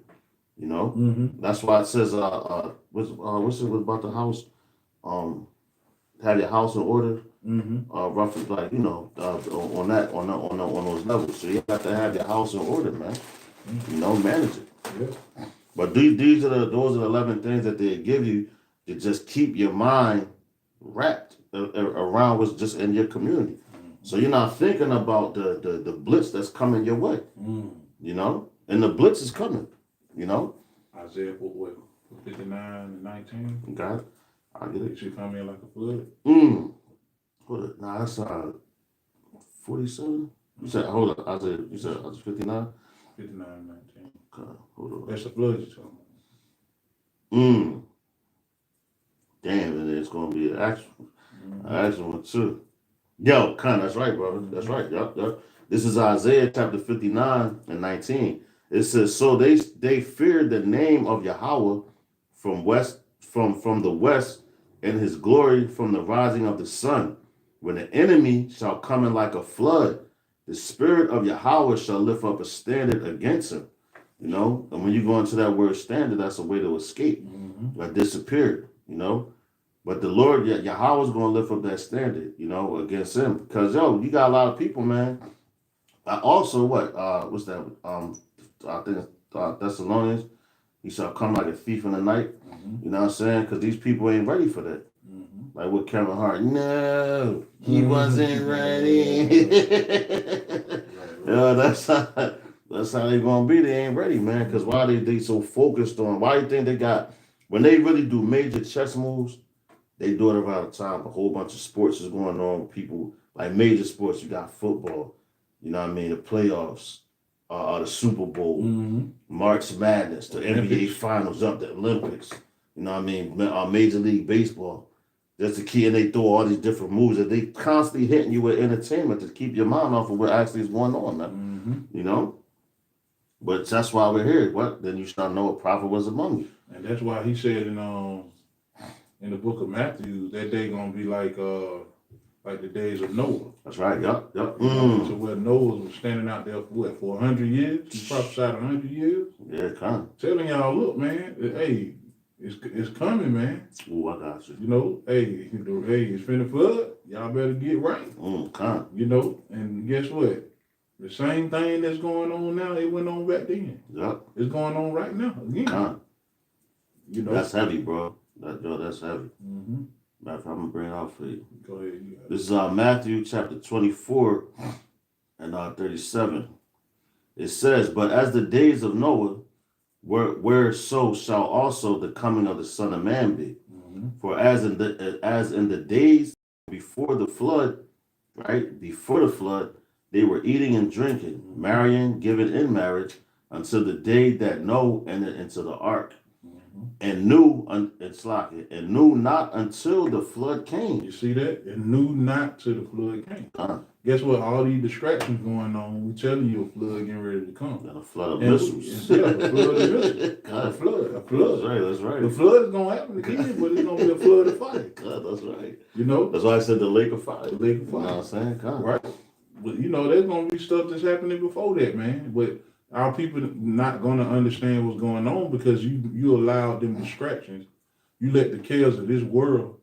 You know, Mm-hmm. that's why it says what's it about the house? Have your house in order. Mm-hmm. Roughly like on those levels. So you have to have your house in order, man. You know, manage it. Yeah. But those are the 11 things that they give you to just keep your mind wrapped around what's just in your community. So you're not thinking about the blitz that's coming your way. You know, and the blitz is coming. You know. Isaiah, what 59 and 19? Got it. I get It it. should come in like a flood. Hold it. Nah, that's 47. You said hold up. You said 59. 59 and 19. God, hold on. That's the flood you're talking Damn, and it's gonna be an about. action one too. Yo, that's right, brother. That's right. Yup. This is Isaiah chapter 59 and 19. It says, so they feared the name of Yahweh from the west, and his glory from the rising of the sun. When the enemy shall come in like a flood, the spirit of Yahweh shall lift up a standard against him. You know, and when you go into that word standard, that's a way to escape, like disappear, you know. But the Lord, Yahweh's going to lift up that standard, you know, against him. Because, you got a lot of people, man. Also, what's that? I think Thessalonians, he shall come like a thief in the night. You know what I'm saying? Because these people ain't ready for that. Like with Kevin Hart, no, he wasn't ready. That's how they gonna be. They ain't ready, man. Because why they so focused on? Why you think they got? When they really do major chess moves, they do it around the time a whole bunch of sports is going on with people, like major sports. You got football, you know what I mean, the playoffs, the Super Bowl, March Madness, the NBA Finals, up the Olympics, you know what I mean, Major League Baseball. That's the key, and they throw all these different moves that they constantly hitting you with entertainment to keep your mind off of what actually is going on, man. You know? But that's why we're here. What? Then you start know what prophet was among you. And that's why he said in the book of Matthew, that day gonna be like the days of Noah. That's right. Yup. So where Noah was standing out there for 100 years? He prophesied 100 years. Yeah, come. Telling y'all, look, man, hey, it's coming, man. Ooh, I got you. You know, hey, it's finna flood. Y'all better get right. Come. You know, and guess what? The same thing that's going on now, it went on back then. Yup. It's going on right now again. Come. You know, That's heavy, bro. That's heavy. Mm-hmm. Matter of fact, I'm gonna bring it out for you. Go ahead. You got it. This is Matthew chapter 24 and 37. It says, "But as the days of Noah were so shall also the coming of the Son of Man be. For as in the days before the flood, right before the flood, they were eating and drinking, marrying, giving in marriage, until the day that Noah entered into the ark." And knew not until the flood came. You see that? And knew not till the flood came. Guess what? All these distractions going on, we telling you a flood getting ready to come. And a flood of missiles. Yeah, a flood of missiles. A flood. That's right. The flood is gonna happen again, but it's gonna be a flood of fire. That's right. You know? That's why I said the lake of fire. The lake of fire. You know what I'm saying? Right. But you know, there's gonna be stuff that's happening before that, man. But our people not gonna understand what's going on because you allowed them distractions. You let the cares of this world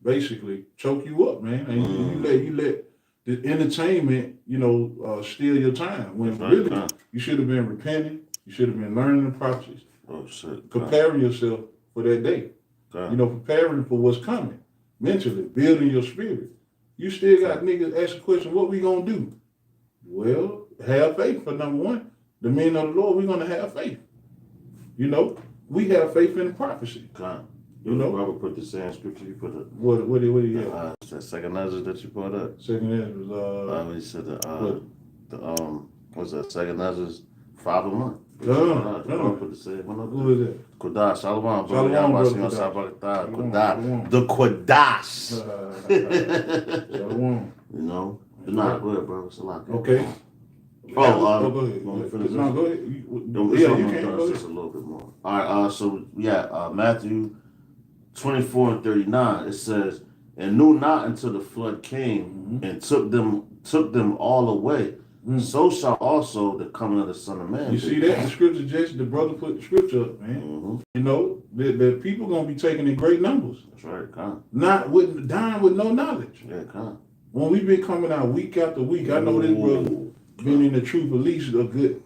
basically choke you up, man. And you let the entertainment, steal your time. When really you should have been repenting. You should have been learning the process. Oh shit. Preparing yourself for that day. Preparing for what's coming. Mentally, building your spirit. You still got niggas asking questions, what we gonna do? Well, have faith for number one. The men of the Lord, we're gonna have faith. We have faith in the prophecy. Robert put the same scripture you put up. What do you have? That second Ezra that you put up. Second Ezra he said what's that? Second Ezra's 5 a month. No. Put the same one up. Who is that? Kodash, Shalom, brother. Kodash. The Kodash. Shalom. Not good, bro. It's a lot. Okay. Go ahead. No, go ahead. You can go ahead. Just a little bit more. All right. Matthew 24 and 39. It says, "And knew not until the flood came and took them all away. so shall also the coming of the Son of Man You be. see that in the scripture, Jesse? The brother put the scripture up, man. Mm-hmm. You know, the people gonna be taken in great numbers, That's right, con. not with dying with no knowledge. Yeah, con. When we've been coming out week after week, I know this brother been in the truth at least a good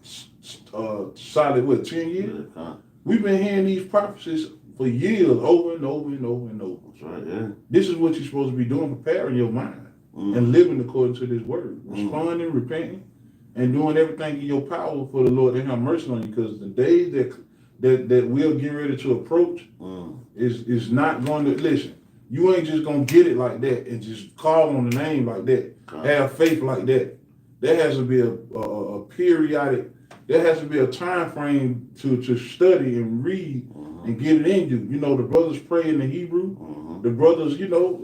solid 10 years. Yeah, con. We've been hearing these prophecies for years, over and over and over and over. That's right, yeah. This is what you're supposed to be doing, preparing your mind and living according to this word, responding, repenting, and doing everything in your power for the Lord to have mercy on you. Because the days that we're getting ready to approach is not going to listen. You ain't just gonna get it like that and just call on the name like that. Have faith like that. There has to be a periodic. There has to be a time frame to study and read and get it in you. You know, the brothers pray in the Hebrew. The brothers, you know,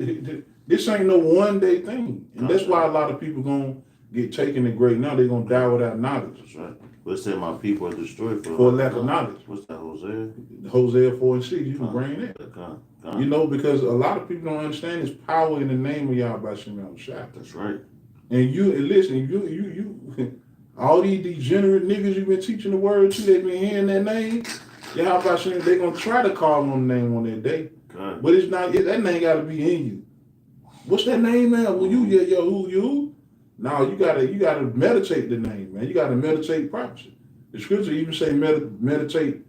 this ain't no one day thing, and that's why a lot of people gonna get taken in great now. They're gonna die without knowledge. That's right. But it said my people are destroyed For lack of knowledge. What's that, Hosea? Hosea 4:6. You can bring that. Con. You know, because a lot of people don't understand this power in the name of Yahweh Shem Shah. That's right. And listen, you all these degenerate niggas you've been teaching the word to, they've been hearing that name. Yahweh Shem, they're gonna try to call on the name on that day. Con. But it's not, that name gotta be in you. What's that name, man? Well, who? No, you gotta meditate the name, man. You gotta meditate prophecy. The scripture even say meditate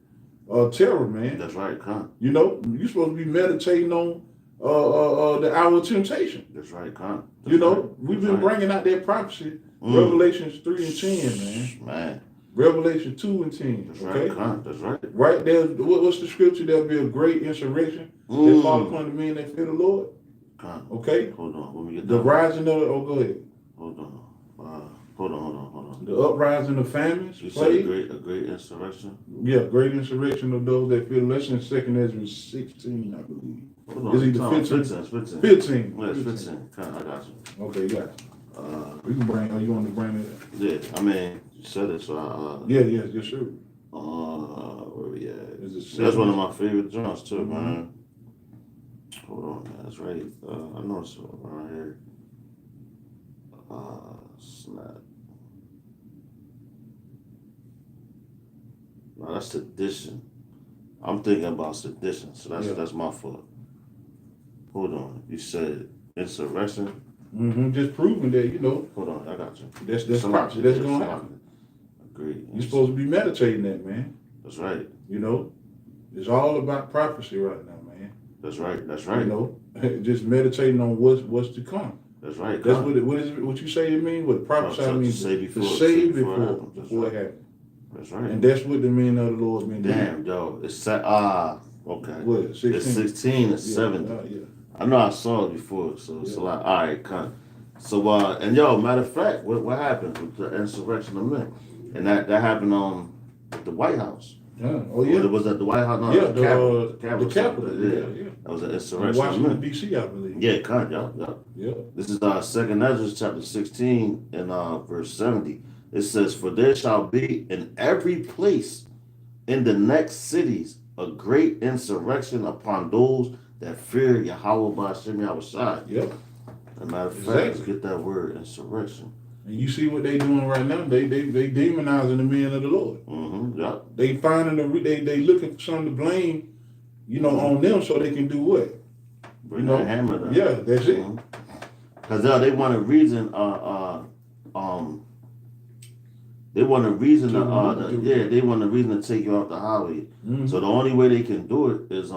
terror, man. That's right, con. You know, you're supposed to be meditating on the hour of temptation. That's right, con. You know, we've been bringing out that prophecy, Revelations 3 and 10, man. Man. Revelation 2 and 10. That's okay? right, con. That's right. Right there, what's the scripture? There'll be a great insurrection that fall upon the men that fear the Lord. Con. Okay? Hold on, let me get The that. rising of go ahead. Hold on. Hold on. The uprising of famines, You said a great insurrection? Yeah, great insurrection of those that fear the Lord. That's in 2 Ezra 16, I believe. Hold on. Is it the 15? 15. 15. Yeah, it's 15. Con, I got you. Okay, got you. We can bring, you want to bring it? Yeah, I mean, you said it, so Yes, sir. where we at? Is it That's one of my favorite joints too, man. Hold on, man. That's right. I know it's around here. Snap. No, that's sedition. I'm thinking about sedition, so that's my fault. Hold on. You said insurrection? Just proving that, you know. Hold on, I got you. That's prophecy. That's going to happen. Agreed. You're supposed to be meditating that, man. That's right. You know, it's all about prophecy right now, man. That's right. You know, just meditating on what's to come. That's right. That's what you say it means. What prophesy means to say before it happens. That's right. And that's what the men of the Lord been doing. Damn, yo, it's okay. What, 16? It's 16 and 70. Yeah. I know I saw it before, so it's a lot. All right, con. So and yo, matter of fact, what happened with the insurrection of men? And that happened on the White House. Yeah. Oh yeah. Was that the White House? No, yeah, the Capitol. Yeah. That was an insurrection of Washington men. D.C., I believe. Yeah, con. Yeah. This is 2 Ezra chapter 16 and verse 70. It says, "For there shall be in every place in the next cities a great insurrection upon those that fear Yahweh Ba'ashem Yahushai." Yep. As a matter of fact, let's get that word, insurrection. And you see what they doing right now? They demonizing the men of the Lord. Yeah. They finding they looking for something to blame, you know, on them so they can do what? Bring that hammer down. Yeah, that's it. Because they want a reason. They want a reason they want a reason to take you off the highway. So the only way they can do it is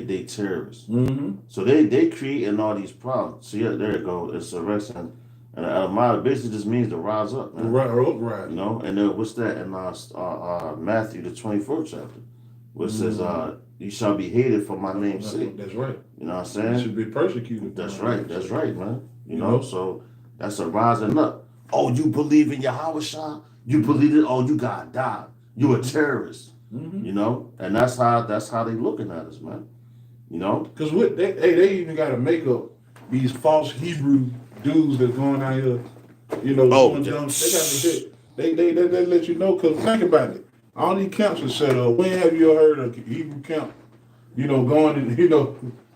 they terrorists. So they creating all these problems. So yeah, there you go, insurrection. And Almada basically just means to rise up, man. Right. You know, and then what's that in Matthew the 24th chapter, where it says, "You shall be hated for my name's sake." That's right. You know what I'm saying? You should be persecuted. That's right, man. You know, so that's a rising up. Oh, you believe in Yahweh Shah? You believe it? Oh, you gotta die. You a terrorist. You know, and that's how they looking at us, man. You know, because they even got to make up these false Hebrew dudes that's going out here. You know, they got to they let you know. Because think about it, all these camps are set up. When have you heard of Hebrew camp? You know, going and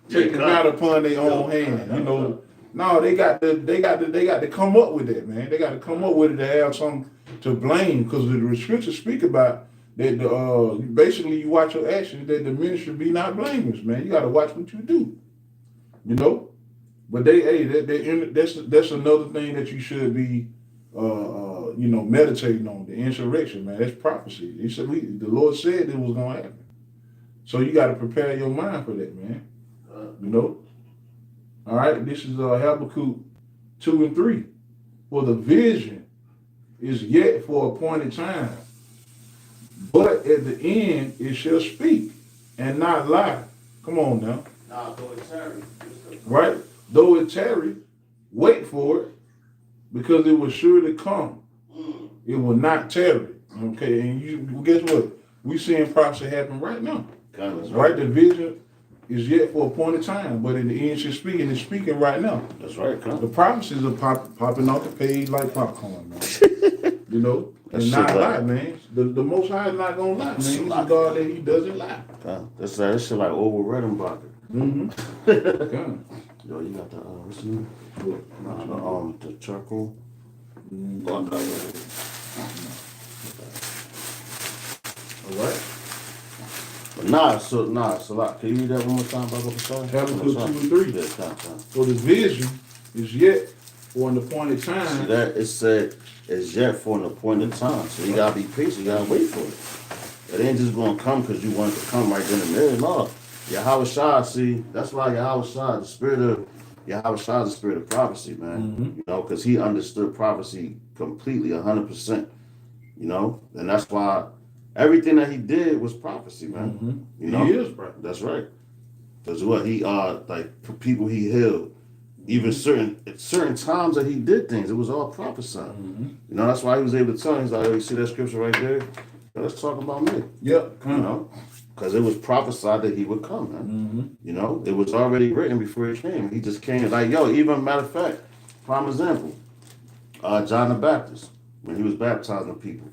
taking it out upon their own hand. You know, No, they got to come up with that, man. They got to come up with it to have something to blame, because the scriptures speak about that. Basically, you watch your actions, that the ministry be not blameless, man. You got to watch what you do, you know. But that's another thing that you should be, meditating on. The insurrection, man. That's prophecy. He said the Lord said it was gonna happen. So you got to prepare your mind for that, man. You know. All right. This is Habakkuk 2 and 3. For the vision is yet for appointed time, but at the end it shall speak and not lie. Come on now. Nah, though it tarry. Right? Though it tarry, wait for it, because it will surely come. It will not tarry. Okay, and you guess what? We seeing prophecy happen right now. Right? The vision is yet for appointed time, but in the end she's speaking. It's speaking right now. That's right, The prophecies are popping off the page like popcorn, man. You know? That's And not shit lie, like- man. The Most High is not gonna lie, man. He's a God that he doesn't lie. That's shit like Orville Redenbacher. Mm-hmm. Yo, you got the what's the name? The charcoal. All right. So like, can you read that one more time, Bible? Habakkuk 2 and 3. Yeah, time. For the vision is yet for an appointed See time. that it said it's yet for an appointed time, so you gotta be patient. You gotta wait for it. It ain't just gonna come because you want it to come right then and there. No, Yahweh Shah. See, that's why Yahweh Shah, the spirit of Yahweh Shah, is the spirit of prophecy, man. You know, because he understood prophecy completely, 100%. You know, and that's why everything that he did was prophecy, man. You know, He is prophet. That's right. Because what he like people he healed, even certain times that he did things, it was all prophesying. You know, that's why he was able to tell him, he's like, oh, you see that scripture right there? Well, let's talk about me. Yep. You know, because it was prophesied that he would come, man. You know, it was already written before he came. He just came like, even matter of fact, prime example, John the Baptist, when he was baptizing people.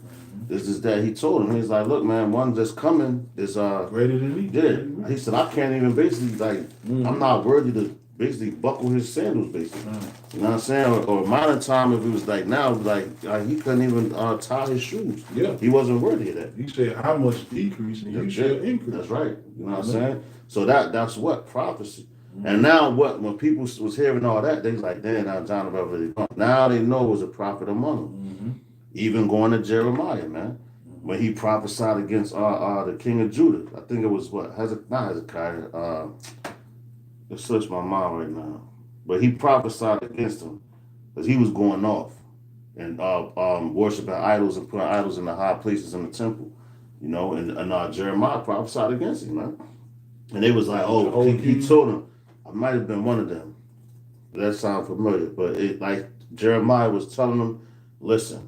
This is that he told him. He's like, look, man, one that's coming is Greater than me. yeah. He said, I can't even basically like I'm not worthy to basically buckle his sandals, basically. You know what I'm saying? Or modern time, if it was like now, like he couldn't even tie his shoes. Yeah. He wasn't worthy of that. He said, I must decrease and you shall increase. That's right. You know what I'm saying? So that's what prophecy. And now when people was hearing all that, they was like, damn, now John the Baptist. Now they know it was a prophet among them. Even going to Jeremiah, man, when he prophesied against the king of Judah. I think it was not Hezekiah. It slips my mind right now, but he prophesied against him because he was going off and worshiping idols and putting idols in the high places in the temple. You know, and Jeremiah prophesied against him, man. And they was like, oh, he told him. I might have been one of them. That sounds familiar, but it like Jeremiah was telling them, listen,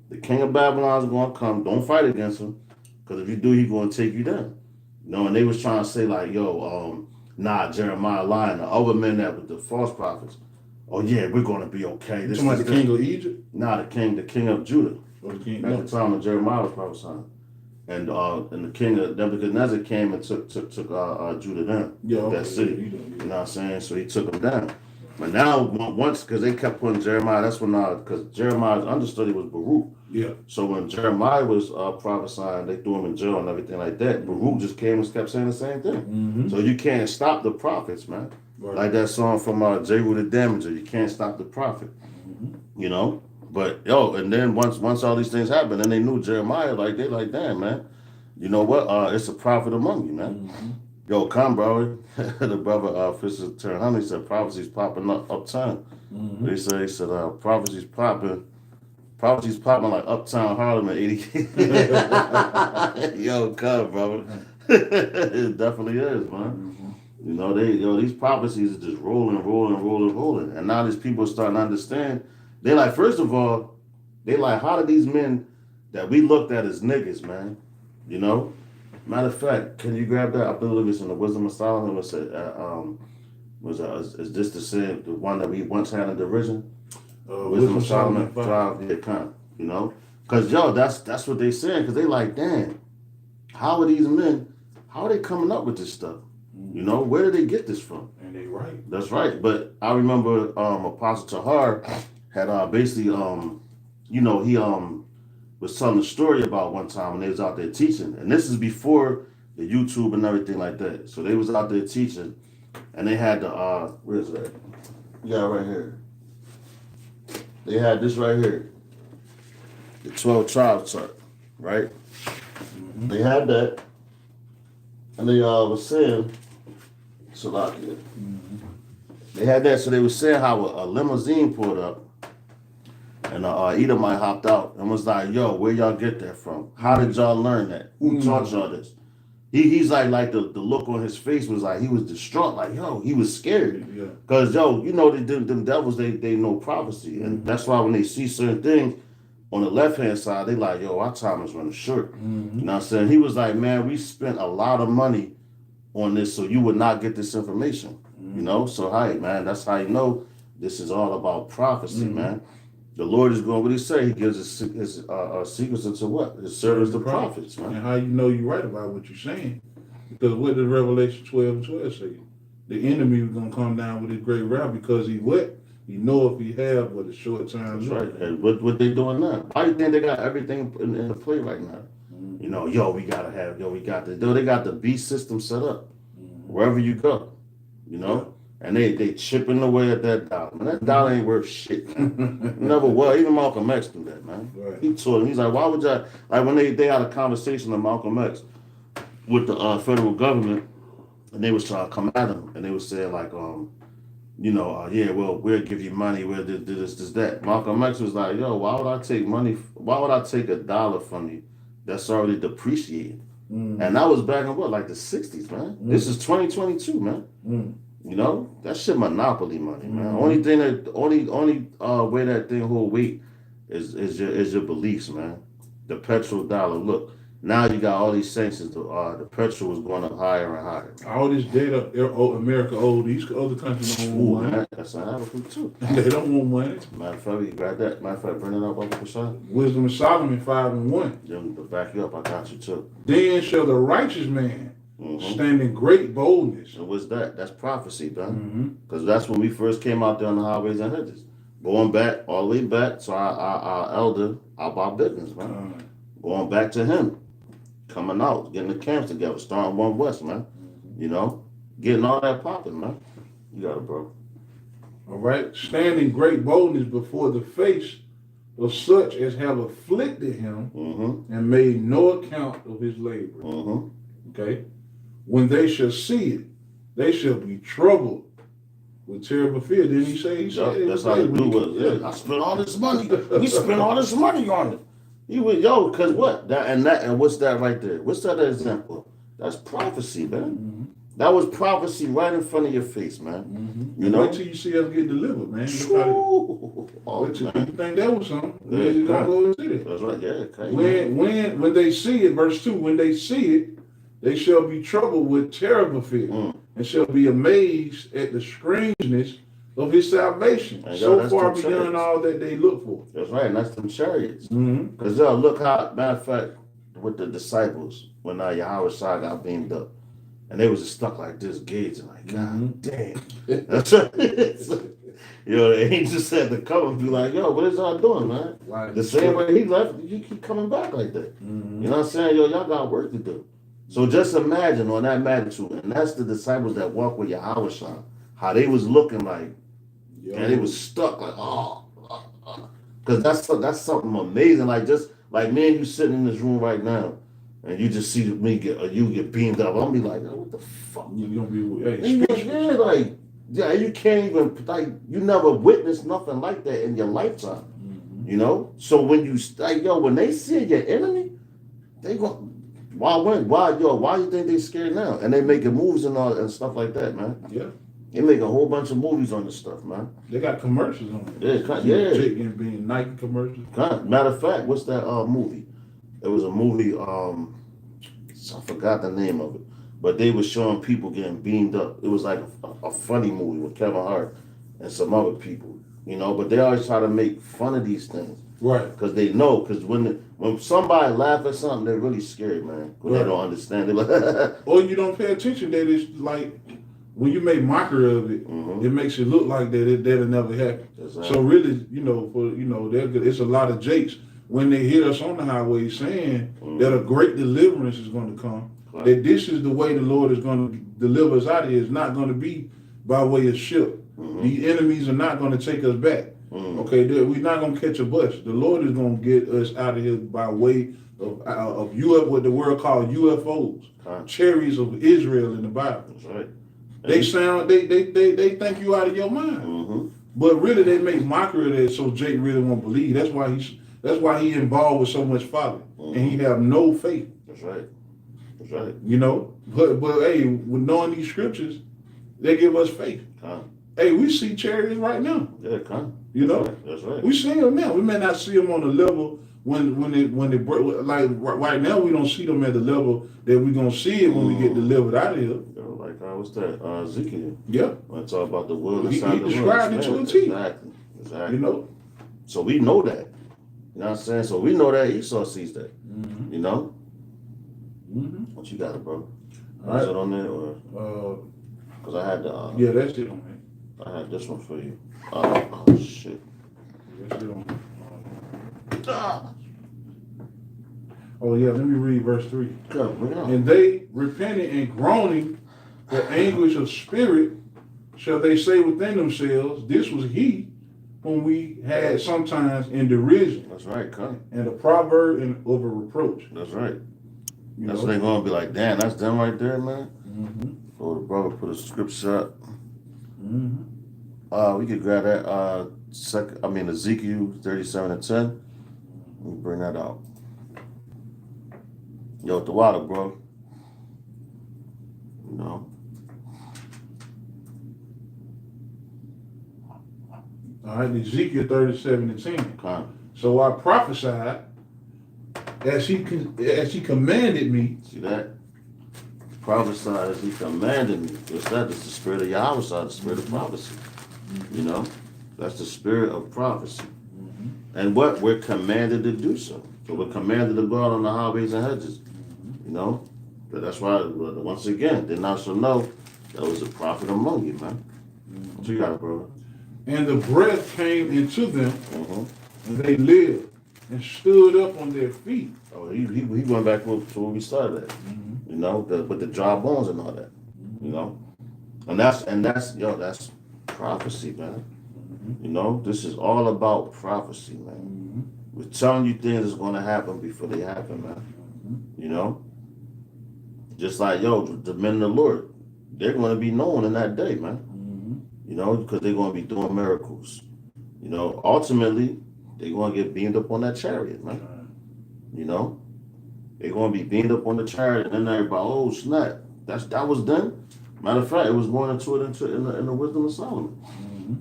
the king of Babylon is going to come. Don't fight against him, because if you do, he's going to take you down. You know, and they was trying to say like, nah, Jeremiah lying. The other men that were the false prophets. Oh yeah, we're going to be okay. You talking about the king of Egypt? Nah, the king of Judah. Or the king? At the time that Jeremiah was prophesying, and the king of Nebuchadnezzar came and took Judah down. That city. You know what I'm saying? So he took them down. But now, once, because they kept putting Jeremiah, that's when, because Jeremiah's understudy was Baruch. Yeah. So when Jeremiah was prophesying, they threw him in jail and everything like that. Baruch just came and kept saying the same thing. So you can't stop the prophets, man. Right. Like that song from Jehu the Damager, you can't stop the prophet. You know? But, and then once all these things happened, then they knew Jeremiah, they like, damn, man. You know what? It's a prophet among you, man. Yo, come, bro. The brother Fisher turned on. He said prophecy's popping up uptown. He said prophecy's popping like uptown Harlem at 80. Yo, come, brother. It definitely is, man. You know, these prophecies are just rolling. And now these people are starting to understand. They like, first of all, they like, how do these men that we looked at as niggas, man, you know? Matter of fact, can you grab that? I believe it's in the Wisdom of Solomon. Is this the same, the one that we once had in derision? Wisdom of Solomon 5, yeah, kind of, you know? Because, that's what they saying, because they like, damn, how are these men, how are they coming up with this stuff? You know, where did they get this from? And they right. That's right. But I remember Apostle Tahar had basically you know, he was telling a story about one time when they was out there teaching. And this is before the YouTube and everything like that. So they was out there teaching and they had the where is that? Yeah, right here. They had this right here. The 12 tribes chart, right? Mm-hmm. They had that. And they was saying Salakia. Mm-hmm. They had that, so they were saying how a limousine pulled up and Edomite hopped out and was like, yo, where y'all get that from? How did y'all learn that? Who taught y'all this? He's like the look on his face was like he was distraught, like, yo, he was scared. Yeah. Because, yo, you know, them devils, they know prophecy. And that's why when they see certain things on the left-hand side, they like, yo, our time is running short. Mm-hmm. You know what I'm saying? He was like, man, we spent a lot of money on this so you would not get this information. Mm-hmm. You know? So, hey, man, that's how you know this is all about prophecy, man. The Lord is going, what he say? He gives his secrets into what? His servants, the prophets, man. And how you know you're right about what you're saying? Because what did Revelation 12:12 say? The enemy was going to come down with his great wrath because he what? He know if he have what a short time. That's right. And what they doing now? Why do you think they got everything in the play right now? Mm-hmm. You know, we got this. They got the beast system set up wherever you go, you know? Yeah. And they chipping away at that dollar. Man, that dollar ain't worth shit, man. Never was. Even Malcolm X do that, man. Right. He told him, he's like, why would y'all, like when they had a conversation of Malcolm X with the federal government, and they was trying to come at him, and they was saying like, you know, yeah, well, we'll give you money, we'll do this, that. Malcolm X was like, yo, why would I take $1 from you that's already depreciated? Mm. And that was back in what, like the 60s, man. Mm. This is 2022, man. Mm. You know, that shit monopoly money, man. Mm-hmm. Only way that thing hold weight is your beliefs, man. The petrol dollar. Look, now you got all these sanctions. The petrol is going up higher and higher. All this data, America owed these other countries don't want money. Man, that's not happening too. They don't want money. Matter of fact, you grab that. Matter of fact, bring it up, Uncle Prashad. Wisdom of Solomon 5:1. Then to back you up, I got you too. Then shall the righteous man stand in great boldness. And what's that? That's prophecy, man. Because that's when we first came out there on the highways and hedges. Going back, all the way back to our elder, Bob Bivens, man. Going back to him. Coming out, getting the camps together, starting One West, man. You know, getting all that popping, man. You got it, bro. All right. Stand in great boldness before the face of such as have afflicted him and made no account of his labor. Okay. When they shall see it, they shall be troubled with terrible fear. Didn't he say? That's how you do it. Yeah, I spent all this money. We spent all this money on it. You would, yo, because what? And what's that right there? What's that example? That's prophecy, man. That was prophecy right in front of your face, man. You know? Wait till you see us get delivered, man. You think that was something? Yeah, you gotta go and see it. That's right, yeah. When they see it, verse 2, when they see it, they shall be troubled with terrible fear and shall be amazed at the strangeness of his salvation. So far beyond all that they look for. That's right, and that's them chariots. Because look how, matter of fact, with the disciples, when Yahweh Shai got beamed up, and they was just stuck like this, gauging, like, God damn. That's right. You know, the angel said to come and be like, yo, what is y'all doing, man? Right. The same way he left, you keep coming back like that. You know what I'm saying? Yo, y'all got work to do. So just imagine on that magnitude, and that's the disciples that walk with Yahweh Shai, how they was looking like, and they was stuck like, because that's something amazing. Like just like me and you sitting in this room right now, and you just see me get beamed up. I'll be like, oh, what the fuck? You're gonna be you can't even you never witnessed nothing like that in your lifetime. You know, so when you when they see your enemy, they go. Why you think they scared now? And they making moves and all and stuff like that, man. Yeah. They make a whole bunch of movies on this stuff, man. They got commercials on it. Yeah. Being Nike commercials. Matter of fact, what's that movie? It was a movie, I forgot the name of it. But they were showing people getting beamed up. It was like a funny movie with Kevin Hart and some other people, you know, but they always try to make fun of these things. Right. Because they know. Because when somebody laugh at something, they're really scared, man. When Right. they don't understand, they're like, Or you don't pay attention that it's like when you make mockery of it, Mhm. it makes it look like that'll never happen. Exactly. So really, it's a lot of jakes when they hear us on the highway saying that a great deliverance is going to come. Right. That this is the way the Lord is going to deliver us out of here. It's not going to be by way of ship. The enemies are not going to take us back. Okay, we're not going to catch a bus. The Lord is going to get us out of here by way of what the world called UFOs, chariots of Israel in the Bible. That's right. They think you out of your mind, but really they make mockery of that so Jake really won't believe. That's why he involved with so much folly, and he have no faith. That's right. That's right. You know, but hey, with knowing these scriptures, they give us faith. Hey, we see chariots right now. Yeah, come. You know, That's right. we see them now. We may not see them on the level when they like right now. We don't see them at the level that we're gonna see it when we get delivered out of here. Like what's that? Ezekiel. Yeah. When I talk about the world He inside the world. described it to a T. Exactly. Exactly. You know. So we know that. You know what I'm saying? So we know that Esau sees that. You know. What you got, it, bro? All Is right. it on there or? Because I had the. Yeah, that's it on there. I had this one for you. Oh shit. That's it on there. Oh yeah, let me read verse 3. God, bring it on. And they repented and groaning for anguish of spirit, shall they say within themselves, this was he whom we had sometimes in derision. That's right, come. And a proverb and of a reproach. That's right. You That's know? what they gonna be like, damn, that's them right there, man. Mm-hmm. So the brother put a scripture up. Mm-hmm. We could grab that Ezekiel 37:10. Let me bring that out. Yo, the water, bro. You know. All right, Ezekiel 37:10. Come. So I prophesied as he commanded me. See that? Prophesied as he commanded me. What's that? It's the spirit of Yahweh, the spirit of prophecy. You know? That's the spirit of prophecy. And what? We're commanded to do so. So we're commanded to go out on the highways and hedges. You know? But that's why, once again, then I shall know there was a prophet among you, man. What you got, brother? And the breath came into them, and they lived and stood up on their feet. Oh, he went back to where we started at. You know, with the dry bones and all that. You know? And that's prophecy, man. You know, this is all about prophecy, man. We're telling you things that's going to happen before they happen, man. You know? Just like, the men of the Lord, they're going to be known in that day, man. You know, because they're going to be doing miracles. You know, ultimately, they're going to get beamed up on that chariot, man. You know? They're going to be beamed up on the chariot, and then everybody, oh, snap. That was done. Matter of fact, it was going into it in the wisdom of Solomon.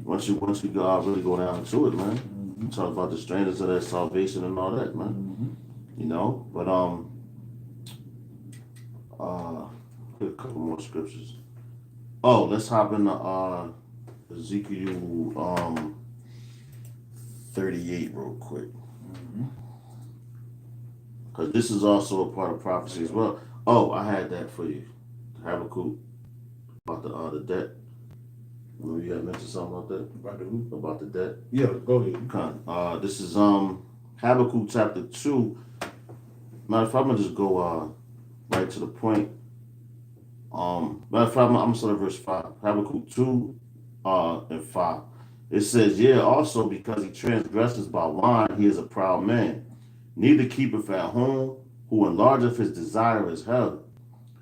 Once you really go down to it, man. You talk about the strangers of their salvation and all that, man. You know, but a couple more scriptures. Oh, let's hop into Ezekiel 38 real quick, because this is also a part of prophecy as well. Oh, I had that for you, Habakkuk, about the debt. Remember you had mentioned something about that? About the who? About the debt? Yeah, go ahead. Okay. This is Habakkuk chapter 2. Matter of fact, I'm gonna just go right to the point. Matter of fact, I'm gonna start at verse 5. Habakkuk 2 and 5. It says, yeah, also because he transgresses by wine, he is a proud man. Neither keepeth at home, who enlargeth his desire is hell,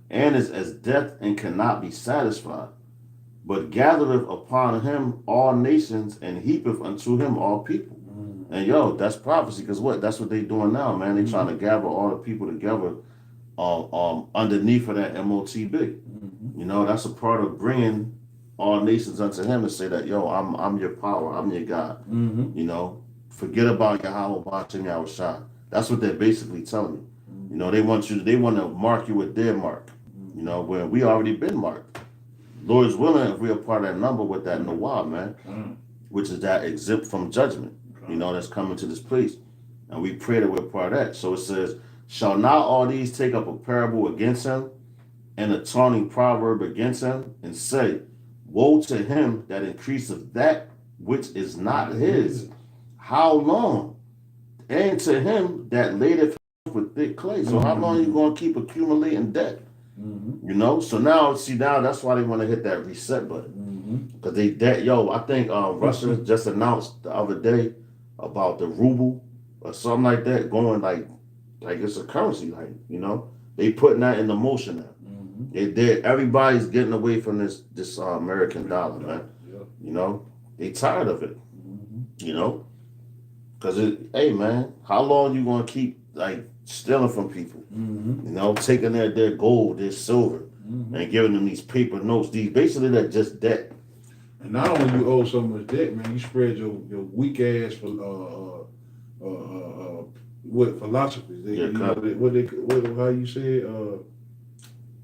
and is as death and cannot be satisfied. But gathereth upon him all nations, and heapeth unto him all people. And that's prophecy, because what? That's what they doing now, man. They trying to gather all the people together underneath of that MOTB. You know, that's a part of bringing all nations unto him and say that, I'm your power, I'm your God. You know, forget about Yahweh, Ba'ashem Yahushua. That's what they're basically telling you. You know, they want to mark you with their mark. You know, where we already been marked. Lord's willing, if we're a part of that number with that Nawab, man, which is that exempt from judgment, you know, that's coming to this place. And we pray that we're part of that. So it says, shall not all these take up a parable against him, and a taunting proverb against him, and say, woe to him that increaseth that which is not his. How long? And to him that ladeth with thick clay. So how long are you going to keep accumulating debt? You know? So now, see, now that's why they want to hit that reset button. Because I think Russia just announced the other day about the ruble or something like that going like it's a currency, like, you know? They putting that into motion now. Everybody's getting away from this American dollar, man. You know? They tired of it. You know? Because, hey, man, how long you going to keep, like, stealing from people? You know, taking their gold, their silver, and giving them these paper notes. Basically, they're just debt. And not only you owe so much debt, man, you spread your weak ass for what philosophies? How you say it?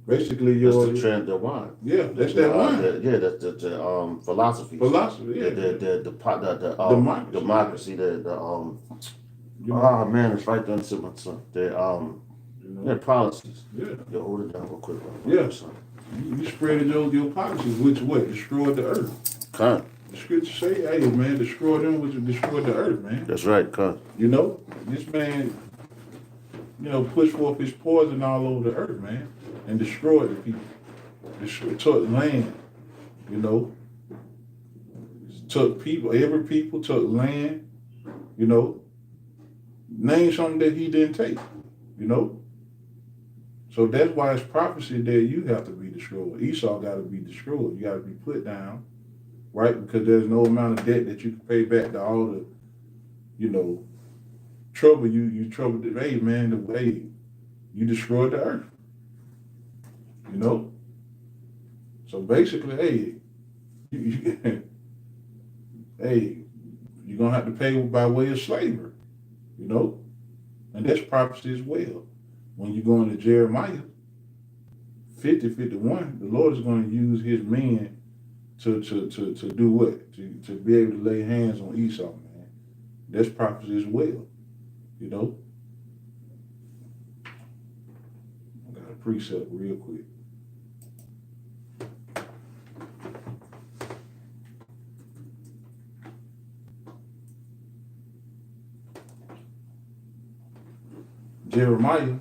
Basically, that's the trend, the wine. Yeah, that's that wine. That's the philosophy. Philosophy, yeah. The democracy. Oh man, it's right there to my son. Their policies. Yeah. You hold it down real quick. Yeah. You spread your policies, which what destroyed the earth. Con. The scripture say, hey man, destroy them which destroyed the earth, man. That's right, con. You know, this man, pushed forth his poison all over the earth, man, and destroyed the people. Took land, took people, every people took land, name something that he didn't take, So that's why it's prophecy that you have to be destroyed. Esau got to be destroyed. You got to be put down, right? Because there's no amount of debt that you can pay back to all the, trouble you troubled. Hey, man, the way you destroyed the earth, So basically, hey, you're going to have to pay by way of slavery, And that's prophecy as well. When you go into Jeremiah 50:51, the Lord is going to use his men to do what? To be able to lay hands on Esau, man. That's prophecy as well, I got a precept real quick. Jeremiah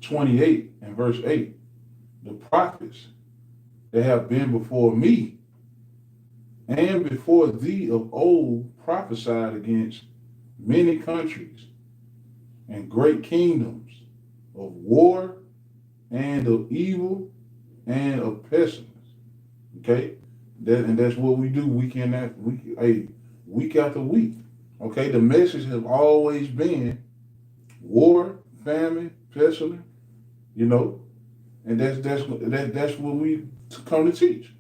28 and verse 8, the prophets that have been before me and before thee of old prophesied against many countries and great kingdoms of war and of evil and of pestilence. Okay? That's what we do week after week. Okay? The message has always been war, famine, pestilence, and that's what we come to teach.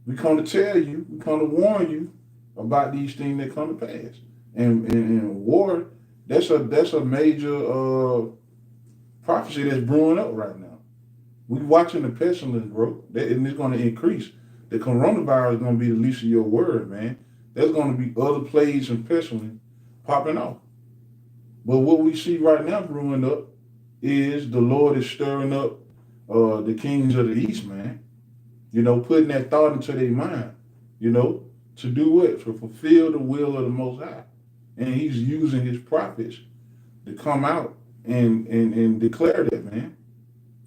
We come to tell you, we come to warn you about these things that come to pass. And war, that's a major prophecy that's brewing up right now. We're watching the pestilence, bro, and it's going to increase. The coronavirus is going to be the least of your word, man. There's going to be other plagues and pestilence popping off. But what we see right now brewing up is the Lord is stirring up the kings of the east, man. Putting that thought into their mind, to do what? To fulfill the will of the Most High. And he's using his prophets to come out and declare that, man.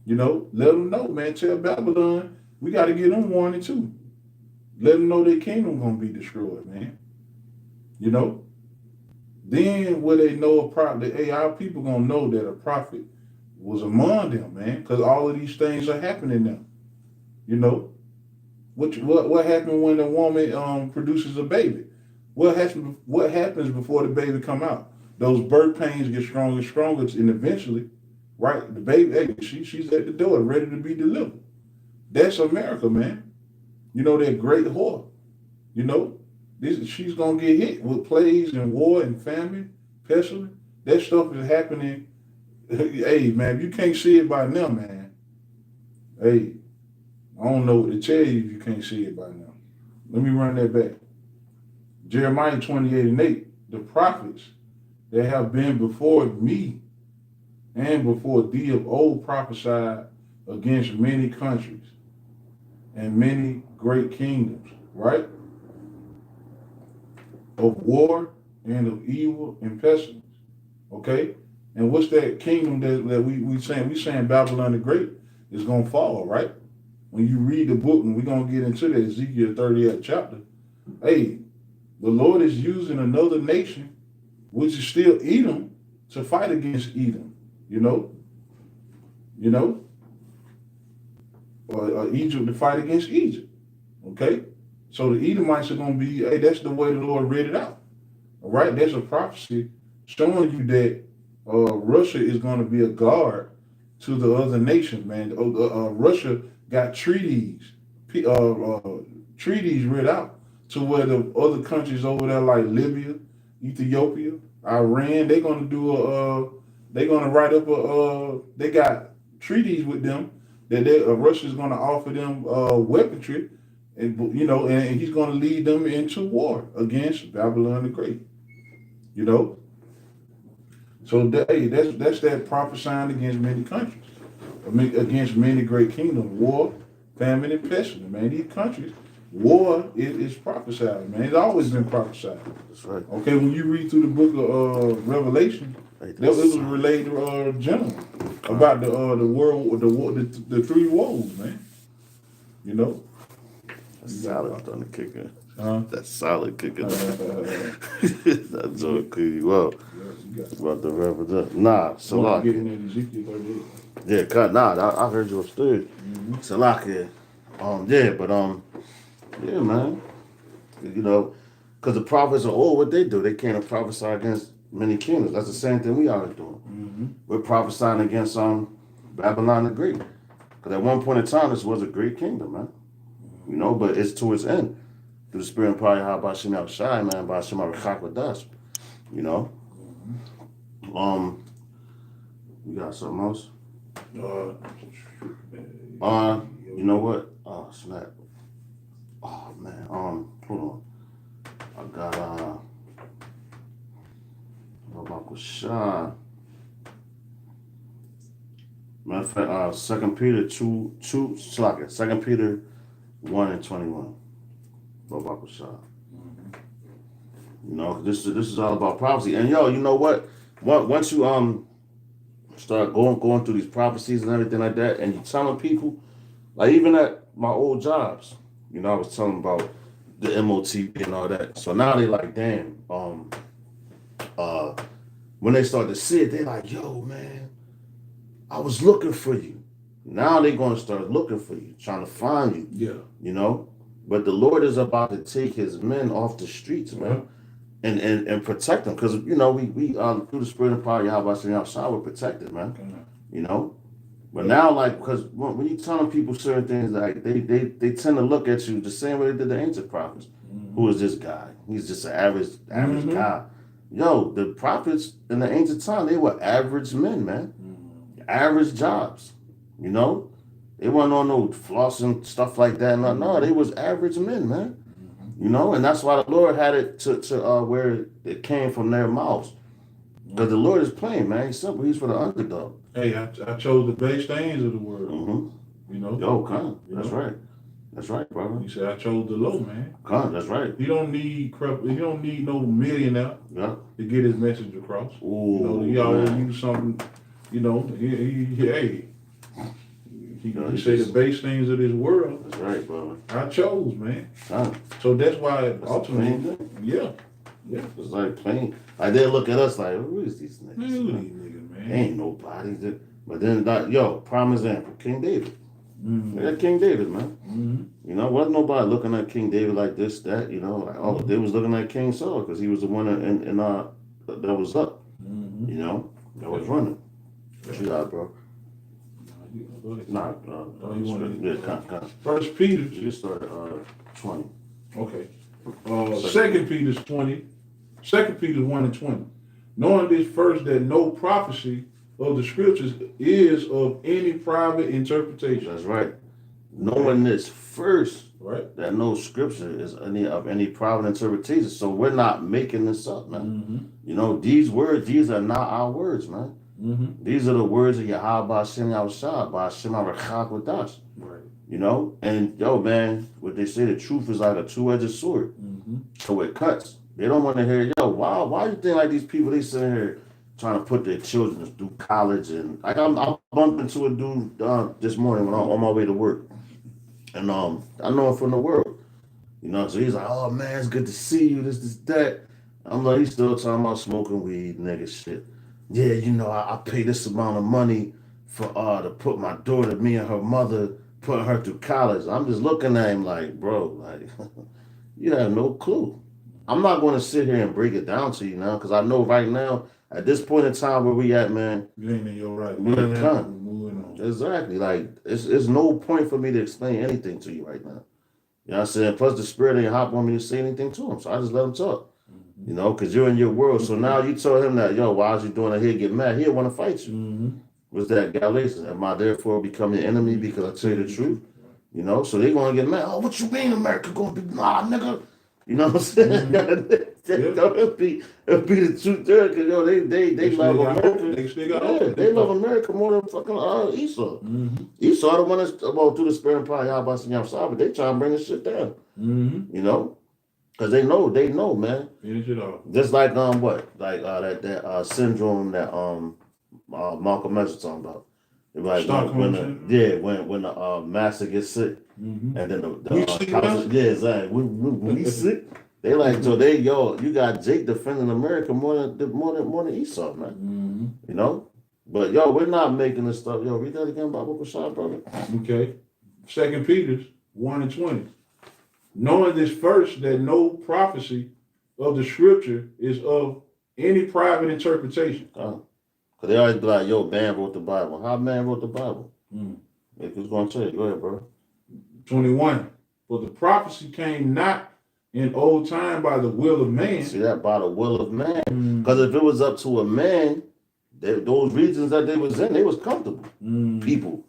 Let them know, man. Tell Babylon, we got to get them warning too. Let them know their kingdom going to be destroyed, man. Then will they know a prophet? Our people going to know that a prophet was among them, man, because all of these things are happening now. What happened when a woman produces a baby? What happens before the baby come out? Those birth pains get stronger and stronger, and eventually, right, the baby, hey, she's at the door, ready to be delivered. That's America, man. That great whore. She's gonna get hit with plagues and war and famine, pestilence. That stuff is happening. Hey, man, if you can't see it by now, man, hey, I don't know what to tell you if you can't see it by now. Let me run that back. Jeremiah 28 and 8, the prophets that have been before me and before thee of old prophesied against many countries and many great kingdoms, right? Of war and of evil and pestilence. Okay? And what's that kingdom that we saying? We saying Babylon the Great is gonna fall, right? When you read the book, and we're gonna get into the Ezekiel 30th chapter, hey, the Lord is using another nation, which is still Edom, to fight against Edom, you know, or Egypt to fight against Egypt. Okay? So the Edomites are gonna be, hey, that's the way the Lord read it out. All right, there's a prophecy showing you that Russia is going to be a guard to the other nations, man. Russia got treaties read out to where the other countries over there, like Libya, Ethiopia, Iran, they're going to do they're going to write up they got treaties with them that Russia's going to offer them weaponry, and and he's going to lead them into war against Babylon the Great. You know, so that's that prophesying against many countries, against many great kingdoms, war, famine, and pestilence. Man, these countries, war is prophesied. Man, it's always been prophesied. That's right. Okay, when you read through the book of Revelation, that was related generally about the world, the three woes, man. You know, that's solid on the kicker. Huh? That's solid kicking. That's all clear you up. About the represent. Nah, Salaki. Yeah, cut. Nah, I heard you upstairs. Salaki. Yeah, but yeah, man. You know, because the prophets are old. What they do, they can't prophesy against many kingdoms. That's the same thing we are doing. We're prophesying against Babylon the Great. Because at one point in time, this was a great kingdom, man. You know, but it's to its end. Through the spirit and power of Bashim Al Shai, man, Bashim Al Rechak with us. You know? You got something else? You know what? Oh, snap. Oh man. Hold on. I got Babak Shai. Matter of fact, 2 Peter 2 Slaka. 2 Peter 1 and 21. Babak Shai. You know, this is all about prophecy. And yo, you know what? Once you start going through these prophecies and everything like that, and you telling people, like even at my old jobs, you know, I was telling them about the MOTP and all that. So now they like, damn, when they start to see it, they like, yo, man, I was looking for you. Now they're gonna start looking for you, trying to find you. Yeah. You know? But the Lord is about to take his men off the streets, man. And protect them, because we through the spirit and power of Yahweh Shem outside, we're protected, man. You know, but now, like, because when you telling people certain things, like they tend to look at you the same way they did the ancient prophets. Who is this guy? He's just an average guy. Yo, the prophets in the ancient time, they were average men, man. Average jobs. You know, they weren't on no floss and stuff like that. No, they was average men, man. You know, and that's why the Lord had it to where it came from their mouths. Because the Lord is plain, man. He's simple. He's for the underdog. Hey, I chose the base things of the world. You know? Yo, come. That's right. That's right, brother. He said, I chose the low, man. Come, that's right. He don't need no millionaire to get his message across. Ooh, you know, he always use something, you know, he say the base things of this world. That's right, brother. I chose, man. So that's why ultimately, yeah. It's like plain. Like they look at us like, who is these niggas? Man, who these niggas, man? Ain't nobody. But then, prime example, King David. That King David, man. You know, wasn't nobody looking at King David like this, that, you know, like, they was looking at King Saul because he was the one that was up, you know, that was running. What you got, bro? Nah, First Peter. You started 20. Okay. 2 Peter's 20. 2 Peter 1 and 20. Knowing this first, that no prophecy of the scriptures is of any private interpretation. That's right. Knowing this first, Right. That no scripture is any private interpretation. So we're not making this up, man. You know, these words, these are not our words, man. These are the words of Yahweh Hashem Yahushua, by Hashem Arachak. Right. You know, and yo, man, what they say, the truth is like a two-edged sword. So it cuts. They don't want to hear, yo, why you think like these people, they sitting here trying to put their children through college, and like I bumped into a dude this morning when I'm on my way to work, and I know him from the world, you know, so he's like, oh man, it's good to see you, this, that. I'm like, he's still talking about smoking weed, nigga shit. Yeah, you know, I pay this amount of money for to put my daughter, me and her mother, putting her through college. I'm just looking at him like, bro, like, you have no clue. I'm not going to sit here and break it down to you now, because I know right now, at this point in time where we at, man, You ain't in your right. we're Moving on. exactly. Like, it's no point for me to explain anything to you right now. You know what I'm saying? Plus, the spirit ain't hop on me to say anything to him, so I just let him talk. You know, because you're in your world. So now you told him that, yo, why is you doing it? He'll get mad. He'll want to fight you. What's that, Galatians? Am I therefore become your enemy because I tell you the truth? You know, so they're going to get mad. Oh, what you mean America going to be, nah, nigga? You know what I'm saying? It'll be the truth there, because, yo, they love America. They love America more than fucking Esau. Esau the one that's about through the spirit and power, Yahweh Hashem Yahushua, but they try to bring this shit down. You know? Because they know, man. Finish it off. Just like what? Like that syndrome that Malcolm X was talking about. Like when the master gets sick, and then the house, yeah, exactly. When he's sick, they like, so you got Jake defending America more than Esau, man. You know, but yo, we're not making this stuff. Yo, read that again, Bible Kashad, brother. Okay. 2 Peter 1:20. Knowing this first, that no prophecy of the scripture is of any private interpretation. Because they always be like, yo, man wrote the Bible. How man wrote the Bible? Who's going to tell you? Go ahead, bro. 21. For the prophecy came not in old time by the will of man. See that? By the will of man. Because if it was up to a man, those regions that they was in, they was comfortable. People.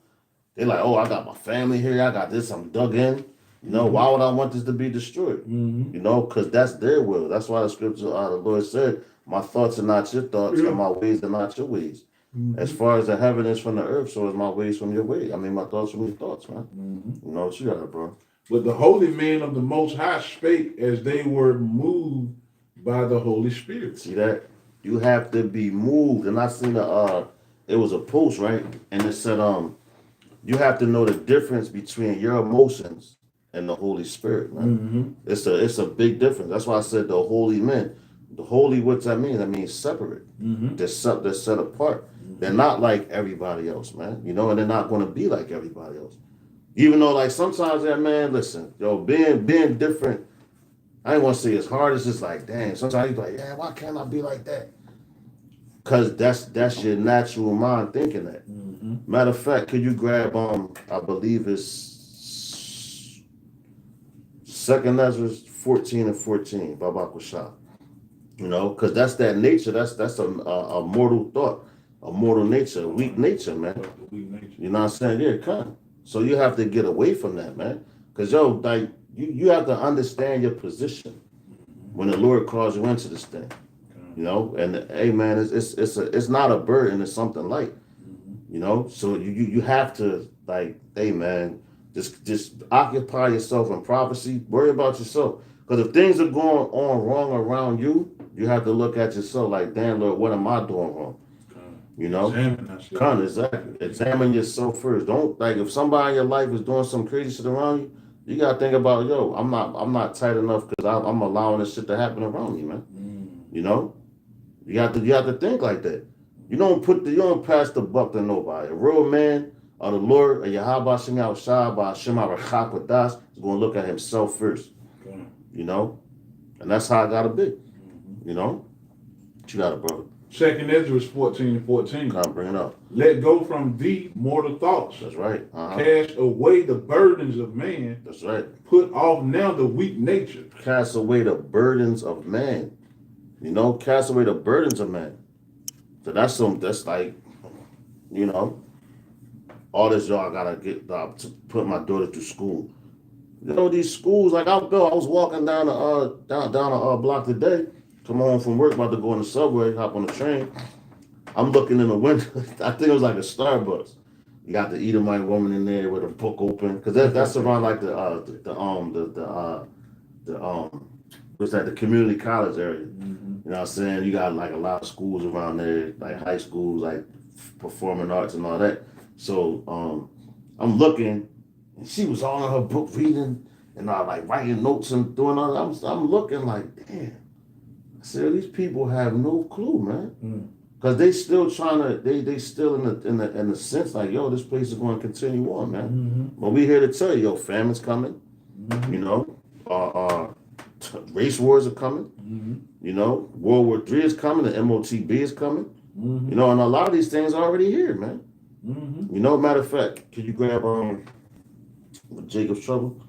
They like, oh, I got my family here. I got this. I'm dug in. You know, why would I want this to be destroyed? You know, because that's their will. That's why the scripture, the Lord said, my thoughts are not your thoughts, and my ways are not your ways. As far as the heaven is from the earth, so is my ways from your ways. I mean, my thoughts from your thoughts, man. You know what you got, bro. But the holy men of the Most High spake as they were moved by the Holy Spirit. See that? You have to be moved. And I seen it was a post, right? And it said, you have to know the difference between your emotions and the Holy Spirit, man. It's a big difference. That's why I said the holy men. The holy, what's that mean? That means separate. They're set apart. They're not like everybody else, man. You know, and they're not going to be like everybody else. Even though, like, sometimes that, man, listen, yo, being different, I ain't want to say as hard as it's like, dang, sometimes you're like, yeah, why can't I be like that? Because that's your natural mind thinking that. Matter of fact, could you grab, I believe it's 2 Ezra 14:14, Baba Kushah. You know, because that's that nature. That's a mortal thought, a mortal nature, a weak nature, man. You know what I'm saying? Yeah, come. So you have to get away from that, man. Because yo, like you have to understand your position when the Lord calls you into this thing. You know, and hey, man, it's not a burden. It's something light. You know, so you have to, like, hey, man, just occupy yourself in prophecy. Worry about yourself. Because if things are going on wrong around you, you have to look at yourself like, damn, Lord, what am I doing wrong? You know? Exactly. Examine yourself first. Don't, like, if somebody in your life is doing some crazy shit around you, you got to think about, yo, I'm not tight enough because I'm allowing this shit to happen around me, man. You know? You have to think like that. You don't pass the buck to nobody. A real man of the Lord, a Yahweh Hashem Yahushua, by Hashem Arachak Wadash, is going to look at himself first. You know? And that's how I gotta be. You know? What you got it, brother? 2 Ezra 14:14. Can't bring it up. Let go from thee mortal thoughts. That's right. Cast away the burdens of man. That's right. Put off now the weak nature. Cast away the burdens of man. You know, cast away the burdens of man. So that's like, you know, all this, y'all, I gotta get to put my daughter through school. You know, these schools, like I was walking down a block today, come home from work, about to go on the subway, hop on the train. I'm looking in the window. I think it was like a Starbucks. You got the Edomite woman in there with a book open, because that's around like the what's that, the community college area. You know what I'm saying? You got like a lot of schools around there, like high schools, like performing arts and all that. So I'm looking, and she was all in her book reading and like writing notes and doing all that. I'm looking like, damn. I said, these people have no clue, man. Cause they still trying to, they still in the sense like, yo, this place is going to continue on, man. But we here to tell you, yo, famine's coming. You know, race wars are coming. You know, World War III is coming. The MOTB is coming. You know, and a lot of these things are already here, man. You know, matter of fact, can you grab Jacob's Trouble?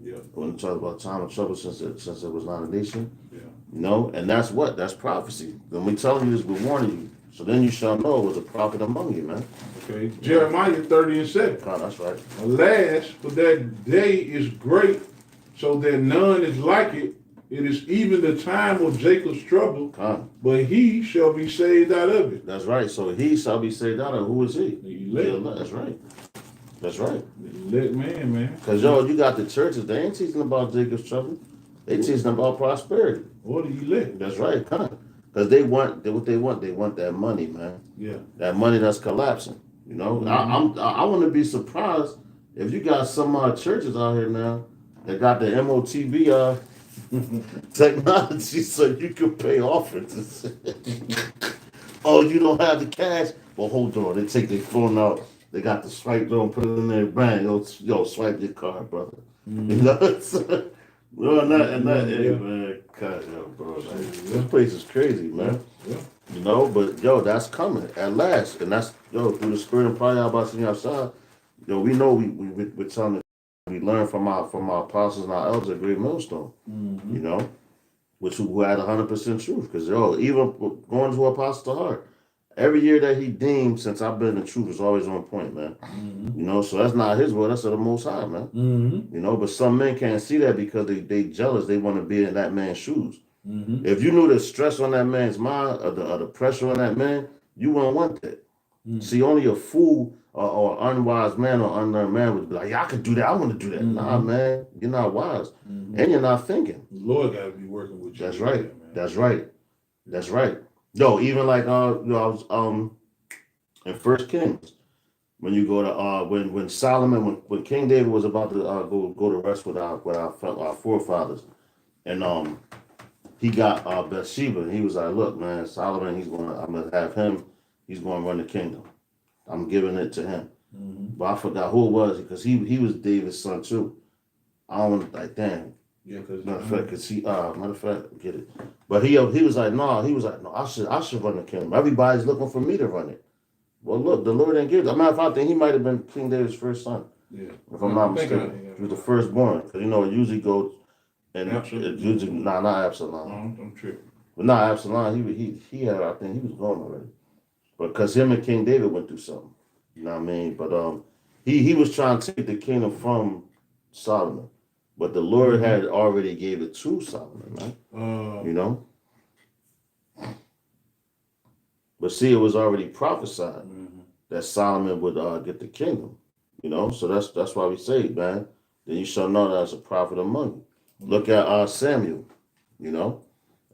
Yeah. When we talk about time of trouble since it was not a nation. Yeah. You know, and that's what? That's prophecy. When we telling you this, we're warning you. So then you shall know it was a prophet among you, man. Okay. Jeremiah 30:7. Oh, that's right. Alas, for that day is great, so that none is like it. It is even the time of Jacob's trouble, but he shall be saved out of it. That's right. So he shall be saved out of it. Who is he? The elect. That's right. That's right. The elect man. Because, yo, you got the churches, they ain't teaching about Jacob's trouble. They teaching about prosperity. Or the elect. That's right, because they want what they want. They want that money, man. Yeah. That money that's collapsing. You know, I want to be surprised if you got some churches out here now that got the MOTB technology so you can pay offerings. Oh, you don't have the cash? Well, hold on. They take their phone out. They got the swipe on, put it in their bank. Yo, swipe your card, brother. You know. Well, man, cut, yo, bro. Like, this place is crazy, man. Yeah. You know, but yo, that's coming at last, and that's through the spirit and prayer about sitting outside. Yo, we know we're telling we learn from our apostles and our elders at Great Millstone. You know, who had 100% truth, because yo, even going to Apostle Hart, every year that he deemed since I've been in the truth is always on point, man. You know, so that's not his word, that's of the Most High, man. You know, but some men can't see that because they jealous. They want to be in that man's shoes. If you knew the stress on that man's mind or the pressure on that man, you wouldn't want that. See, only a fool or unwise man or unlearned man would be like, yeah, I could do that. I want to do that. Nah, man, you're not wise, and you're not thinking. The Lord got to be working with you. That's right. That's right. That's right. Yo, even like I was in First Kings, when you go to when Solomon, when King David was about to go to rest with our forefathers, and he got Bathsheba, and he was like, look, man, Solomon, I'm gonna have him, he's gonna run the kingdom. I'm giving it to him. But I forgot who it was, because he was David's son too. I don't like, damn. Yeah, because matter of fact, get it. But he was like, no, I should run the kingdom. Everybody's looking for me to run it. Well, look, the Lord didn't give it. As a matter of fact, I think he might have been King David's first son. Yeah. If I'm not mistaken. He was the firstborn. Because you know, it usually goes and it usually not Absalom. I'm tripping. But not Absalom, he had, I think he was gone already. But because him and King David went through something. You know what I mean? But he was trying to take the kingdom from Solomon. But the Lord had already gave it to Solomon, man. You know? But see, it was already prophesied that Solomon would get the kingdom. You know? So that's why we say, man, then you shall know that as a prophet among you. Look at Samuel, you know?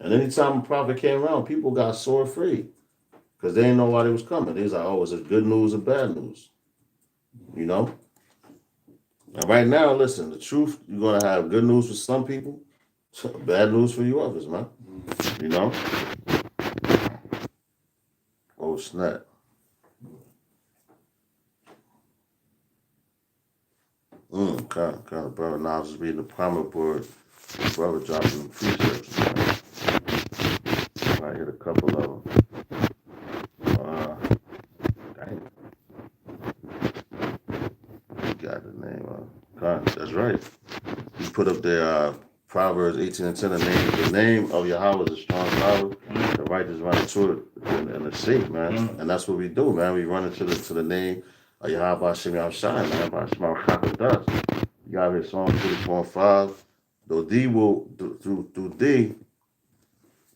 And anytime a prophet came around, people got sore afraid. Because they didn't know why they was coming. They was like, oh, is it good news or bad news? You know? And right now, listen, the truth, you're going to have good news for some people, bad news for you others, man. You know? Oh, snap. Kind of, brother. Now I was just reading the primer board. Brother dropping the precepts. I hit a couple of them. Dang. You got the name of. That's right. He put up there Proverbs 18:10. The name of Yahweh is a strong tower. The righteous run into it in a safe, man. And that's what we do, man. We run into the name of Yahweh Hashem Yahshai, man. By Shema Chakadas. You got here Psalm 44:5. Though thee will through thee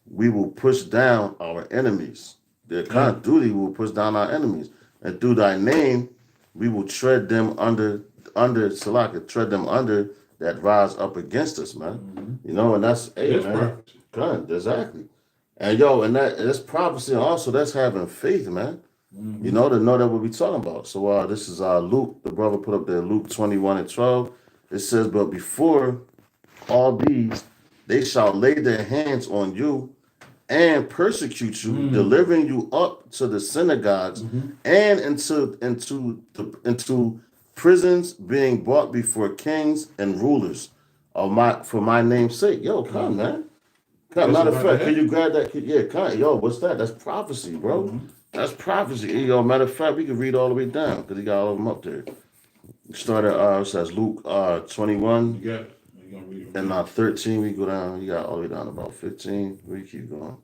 we will push down our enemies. The kind of duty will push down our enemies. And through thy name we will tread them under Salaka, tread them under that rise up against us, man. You know, and that's That's man. prophecy. God, exactly. And yo, and that's prophecy also, that's having faith, man. You know, to know that what we talking about. So this is Luke, the brother put up there, Luke 21:12. It says, but before all these, they shall lay their hands on you and persecute you, delivering you up to the synagogues and into prisons, being brought before kings and rulers for my name's sake. Yo, come, man. Come, matter of fact, can you grab that? Yeah, come. Yo, what's that? That's prophecy, bro. That's prophecy. Yo, matter of fact, we can read all the way down because he got all of them up there. Start at it says Luke 21. You got it. You gonna read it? And 13, we go down. You got all the way down to about 15. We keep going.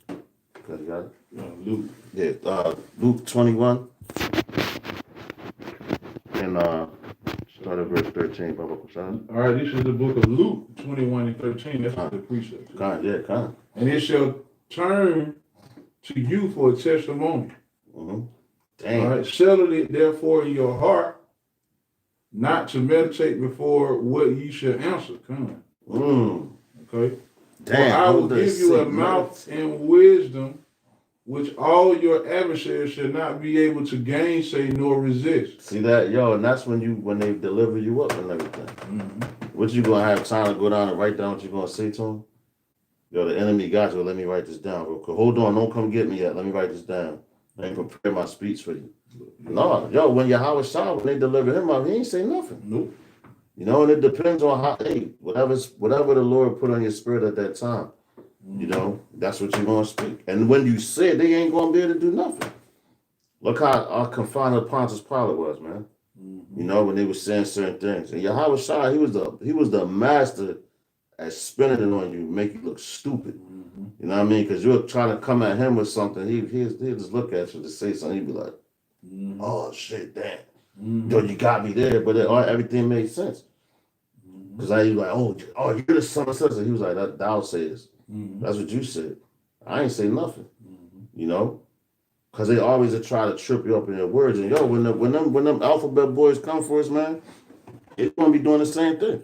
Okay, you got it? Luke. Yeah, Luke 21. And start at verse 13. Blah, blah, blah. All right, this is the book of Luke 21:13. That's the precept. Kind. And it shall turn to you for a testimony. Damn. All right, settle it therefore in your heart, not to meditate before what ye shall answer. Come on. Okay. Damn. For I will give you a mouth and wisdom, which all your adversaries shall not be able to gainsay nor resist. See that, yo, and that's when they deliver you up and everything. What you gonna have time to go down and write down what you gonna say to them? Yo, the enemy got you. Let me write this down real quick. Hold on, don't come get me yet. Let me write this down. I ain't prepare my speech for you. No, yo, when Yahweh Shah, when they deliver him up, he ain't say nothing. Nope. You know, and it depends on how, whatever the Lord put on your spirit at that time. You know, that's what you're gonna speak. And when you say it, they ain't gonna be able to do nothing. Look how confined Pontius Pilate was, man. You know, when they were saying certain things. And Yahweh Shah, he was the master at spinning it on you, make you look stupid. You know what I mean? Because you're trying to come at him with something, he'll just look at you to say something. He'd be like, oh shit, damn. Yo, you got me there, but everything made sense. Because I was like, oh, you're the son of such. He was like, that thou says. That's what you said. I ain't say nothing. You know? Because they always try to trip you up in their words. And yo, when them alphabet boys come for us, man, it's gonna be doing the same thing.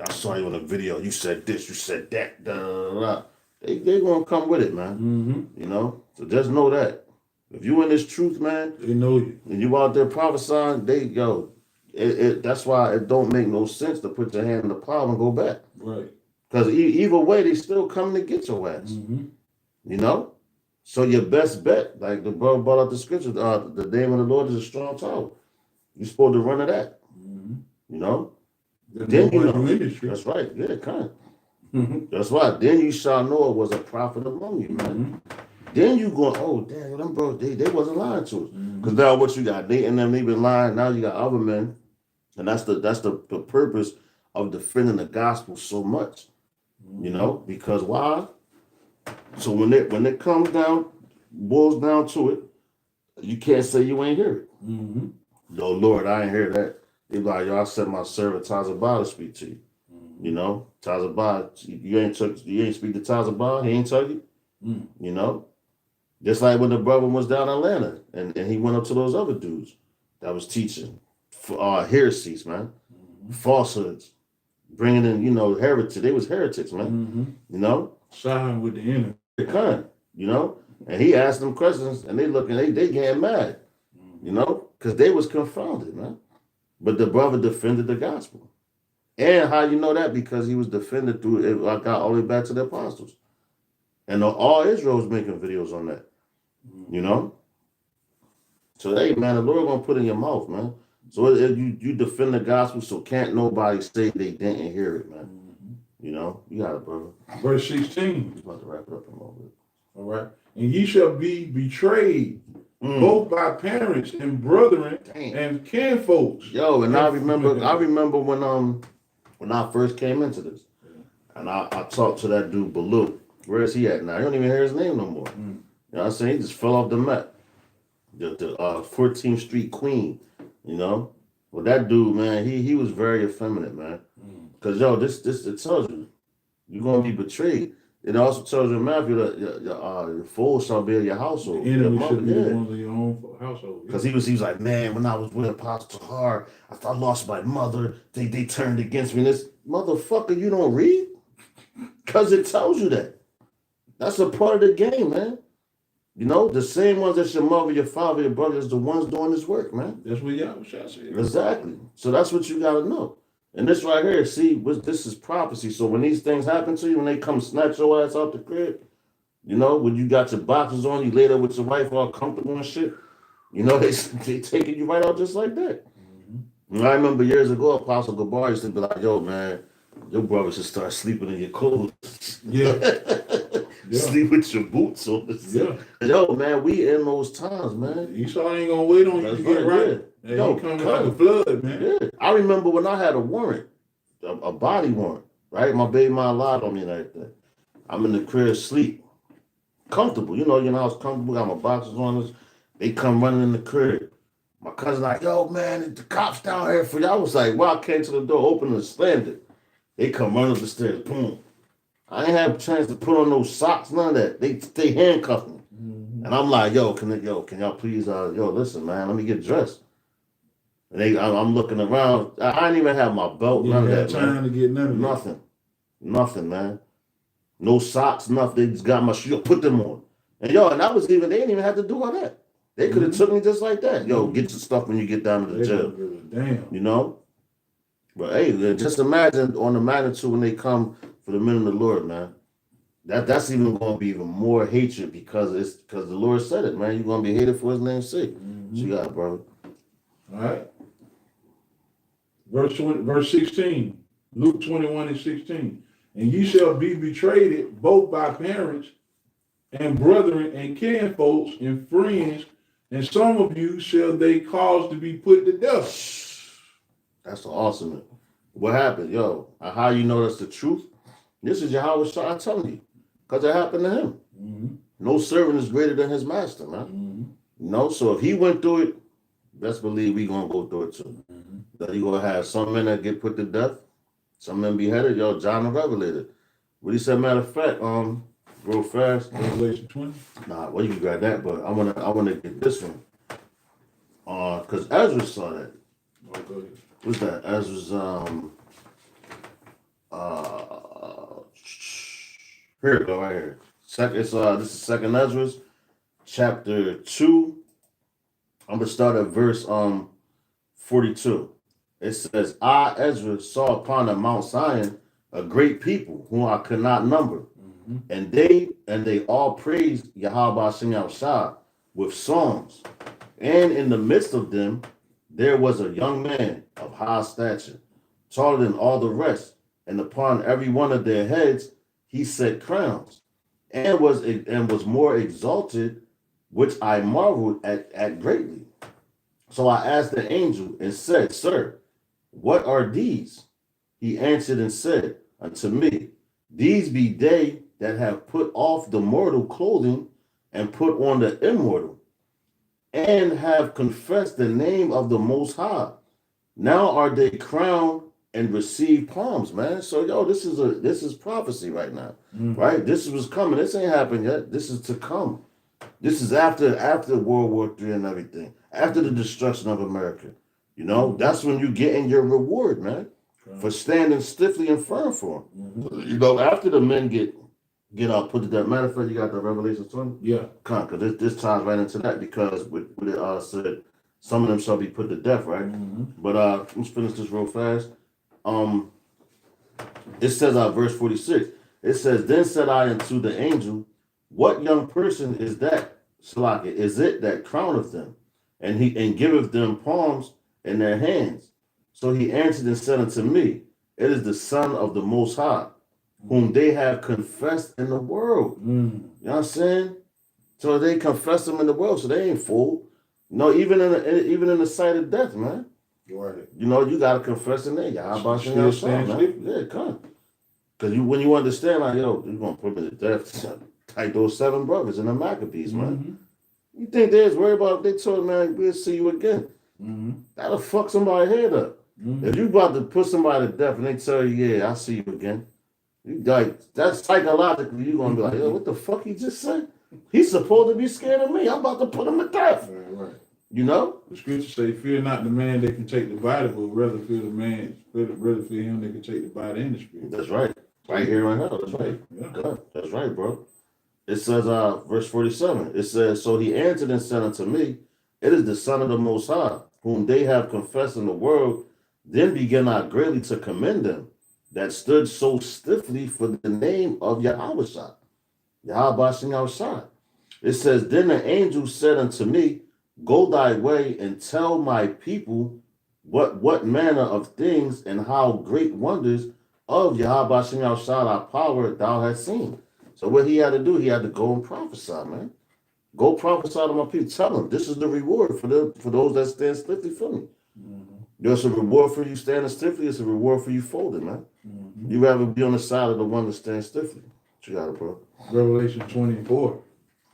I saw you on the video. You said this, you said that. Da, da, da, da. They gonna come with it, man. You know? So just know that. If you in this truth, man, they know you. And you out there prophesying, that's why it don't make no sense to put your hand in the plow and go back. Right. Because either way, they still coming to get your ass. You know? So your best bet, like the brother brought out the scripture, the name of the Lord is a strong tower. You're supposed to run to that. You know? Then you know. That's right. Yeah, kind of. That's right. Then you shall know it was a prophet among you, man. Then you go, oh, damn, them bros, they wasn't lying to us. Because now what you got, they been lying. Now you got other men. And that's the purpose of defending the gospel so much. You know? Because why? So when it comes down, boils down to it, you can't say you ain't hear it. Yo, Lord, I ain't hear that. They be like, yo, I sent my servant Tazabah to speak to you. You know? Tazabah, you ain't speak to Tazabah, he ain't tell you. You know? Just like when the brother was down in Atlanta and he went up to those other dudes that was teaching heresies, man. Falsehoods. Bringing in, you know, heretics. They was heretics, man. You know? Siding with the enemy. You know? And he asked them questions and they getting mad. You know? Because they was confounded, man. But the brother defended the gospel. And how you know that? Because he was defended through it. I got all the way back to the apostles. And all Israel was making videos on that. You know? So, hey, man, the Lord gonna put in your mouth, man. So you defend the gospel, so can't nobody say they didn't hear it, man. You know? You got it, brother. Verse 16. He's about to wrap it up in a moment. All right. And ye shall be betrayed, both by parents and brethren and kinfolks. Yo, and I remember when I first came into this. And I talked to that dude, Baloo. Where is he at now? I don't even hear his name no more. You know what I'm saying? He just fell off the map. The 14th Street Queen, you know? Well, that dude, man, he was very effeminate, man. Cause yo, this it tells you you're gonna be betrayed. It also tells you in Matthew that your foes shall be of your The household. Your enemy mother, should be the yeah. ones in your own household. Cause he was like, man, when I was with Apostle Tahar, after I lost my mother, they turned against me. This motherfucker, you don't read? Cause it tells you that. That's a part of the game, man. You know, the same ones that your mother, your father, your brother is the ones doing this work, man. That's what y'all said. Exactly. So that's what you gotta know. And this right here, see, this is prophecy. So when these things happen to you, when they come snatch your ass out the crib, you know, when you got your boxes on, you lay there with your wife all comfortable and shit, you know, they taking you right out just like that. And I remember years ago, Apostle Gabar used to be like, yo, man, your brother should start sleeping in your clothes. Yeah. Sleep with your boots on. Yeah. Yo, man, we in those times, man. Esau ain't gonna wait on you That's to get right, right. yeah. Hey, Yo, he coming come. like a flood, man. Yeah. I remember when I had a warrant, a body warrant, right? My baby mom lied on me and everything. I'm in the crib, sleep, comfortable. You know, I was comfortable, got my boxes on us. They come running in the crib. My cousin like, yo, man, the cops down here for you. I was like, well, I came to the door, opened and slammed it. They come running up the stairs, boom. I ain't have a chance to put on those socks, none of that. They handcuffed me. And I'm like, yo, can y'all please, listen, man, let me get dressed. And I'm looking around. I didn't even have my belt, You none of had that, time man. to get none of Nothing. Nothing, man. No socks, nothing. They just got my shoe, put them on. And that was they didn't even have to do all that. They could have took me just like that. Yo, get your stuff when you get down to the jail. Damn. You know? But hey, just imagine on the magnitude when they come for the men of the Lord, man. That's even going to be even more hatred because the Lord said it, man. You're going to be hated for his name's sake. So you got it, brother. All right. Verse 16. Luke 21:16. And ye shall be betrayed both by parents and brethren and kinfolks and friends, and some of you shall they cause to be put to death. That's awesome. What happened? Yo, how you know that's the truth? This is Yahweh Shah telling you. Because it happened to him. No servant is greater than his master, man. So if he went through it, best believe we going to go through it too. That you going to have some men that get put to death, some men beheaded. Yo, John the Revelator. What he said, matter of fact, real fast. Revelation 20. Nah, well, you can grab that, but I wanna get this one. Because Ezra saw that. Oh, go ahead. What's that? Ezra's here we go, right here. This is second Ezra's chapter 2. I'm gonna start at verse 42. It says, I, Ezra, saw upon the Mount Zion a great people whom I could not number. And they all praised Yahweh Hashem Yahushua with songs. And in the midst of them, there was a young man of high stature, taller than all the rest, and upon every one of their heads he set crowns, and was more exalted, which I marveled at greatly. So I asked the angel and said, Sir, what are these? He answered and said unto me, These be they that have put off the mortal clothing and put on the immortal, and have confessed the name of the Most High. Now are they crowned and receive palms, man. So this is prophecy right now, right? This was coming. This ain't happened yet. This is to come. This is after World War III and everything, after the destruction of America. That's when you get in your reward, man, for standing stiffly and firm for him. After the men get put to death. Matter of fact, you got the Revelation 20? Yeah. Because this ties right into that because what it said, some of them shall be put to death, right? But let's finish this real fast. It says verse 46. It says, Then said I unto the angel, What young person is that? Salaki, is it that crowneth them? And giveth them palms in their hands. So he answered and said unto me, It is the Son of the Most High, whom they have confessed in the world. You know what I'm saying? So they confess them in the world, so they ain't fooled. No, even in the sight of death, man. Right. You gotta confess in there. How about Still stand man? Yeah, come. Because when you understand, like, you're gonna put me to death, like those 7 brothers in the Maccabees, man. You think they was worried about if they told, man, we'll see you again. That'll fuck somebody's head up. If you about to put somebody to death and they tell you, yeah, I see you again, you like that's psychologically you gonna be like, yo, what the fuck he just said? He's supposed to be scared of me. I'm about to put him to death. Right. You know? The scripture say, "Fear not the man that can take the body, but rather fear him that can take the body and the spirit." That's right. Right here, right now. That's right. Yeah. God, that's right, bro. It says, verse 47. It says, so he answered and said unto me, it is the Son of the Most High, whom they have confessed in the world. Then began I greatly to commend them that stood so stiffly for the name of Yahweh. Yahweh outside. It says, then the angel said unto me, go thy way and tell my people what manner of things and how great wonders of Yahweh outside our power thou hast seen. So what he had to do, he had to go and prophesy, man. Go prophesy to my people. Tell them this is the reward for those that stand stiffly for me. There's a reward for you standing stiffly. It's a reward for you folding, man. You rather be on the side of the one that stands stiffly. What you got it, bro? Revelation 24.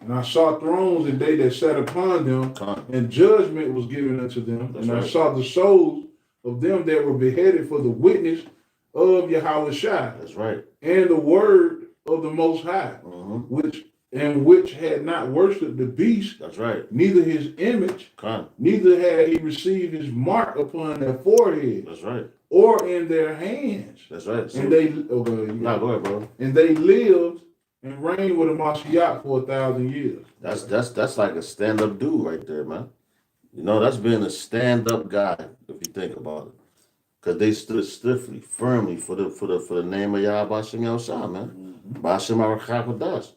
And I saw thrones and they that sat upon them, and judgment was given unto them. That's and right. I saw the souls of them that were beheaded for the witness of Yahweh Shai. That's right. And the word of the Most High, which had not worshipped the beast. That's right. Neither his image, neither had he received his mark upon their forehead. That's right. Or in their hands. That's right. So, and they go ahead, bro. And they lived and reigned with a Mashiach for 1,000 years. That's like a stand-up dude right there, man. You know, that's being a stand-up guy, if you think about it. Because they stood stiffly, firmly for the name of Yahweh Shem Yahushua, man. Bashem Arachakadash.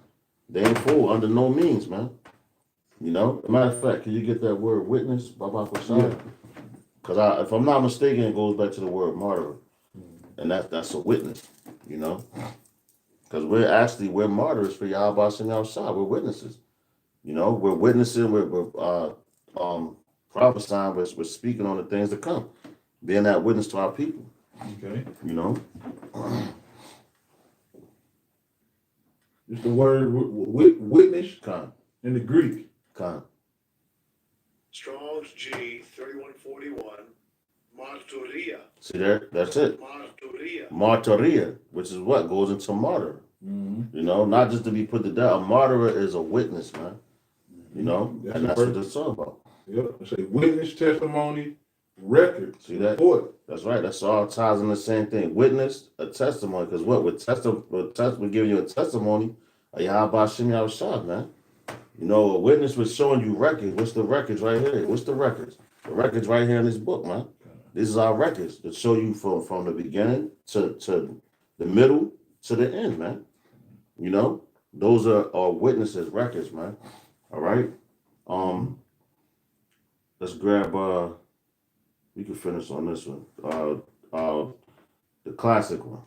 They ain't fool under no means, man. You know? Matter of fact, can you get that word witness, Baba Kosai? Because if I'm not mistaken, it goes back to the word martyr. And that's a witness, you know? Because we're martyrs for Yahweh Shem Yahushua. We're witnesses. You know, we're witnessing, we're prophesying, we're speaking on the things to come. Being that witness to our people. Okay. You know? It's the word witness in the Greek. Strong's G 3141. Martyria. See there? That's it. Martyria, which is what goes into martyr. You know, not just to be put to death. A martyr is a witness, man. You know, and that's what it's all about. Yep. It's a witness, testimony, record. See that? Report. That's right. That's all ties in the same thing. Witness, a testimony. Because what we're giving you a testimony of Yahweh Shem Yahushua, man. You know, a witness was showing you records. What's the records right here? What's the records? The records right here in this book, man. These are our records that show you from the beginning to the middle to the end, man. You know, those are our witnesses' records, man. All right. Let's grab we can finish on this one. The classic one.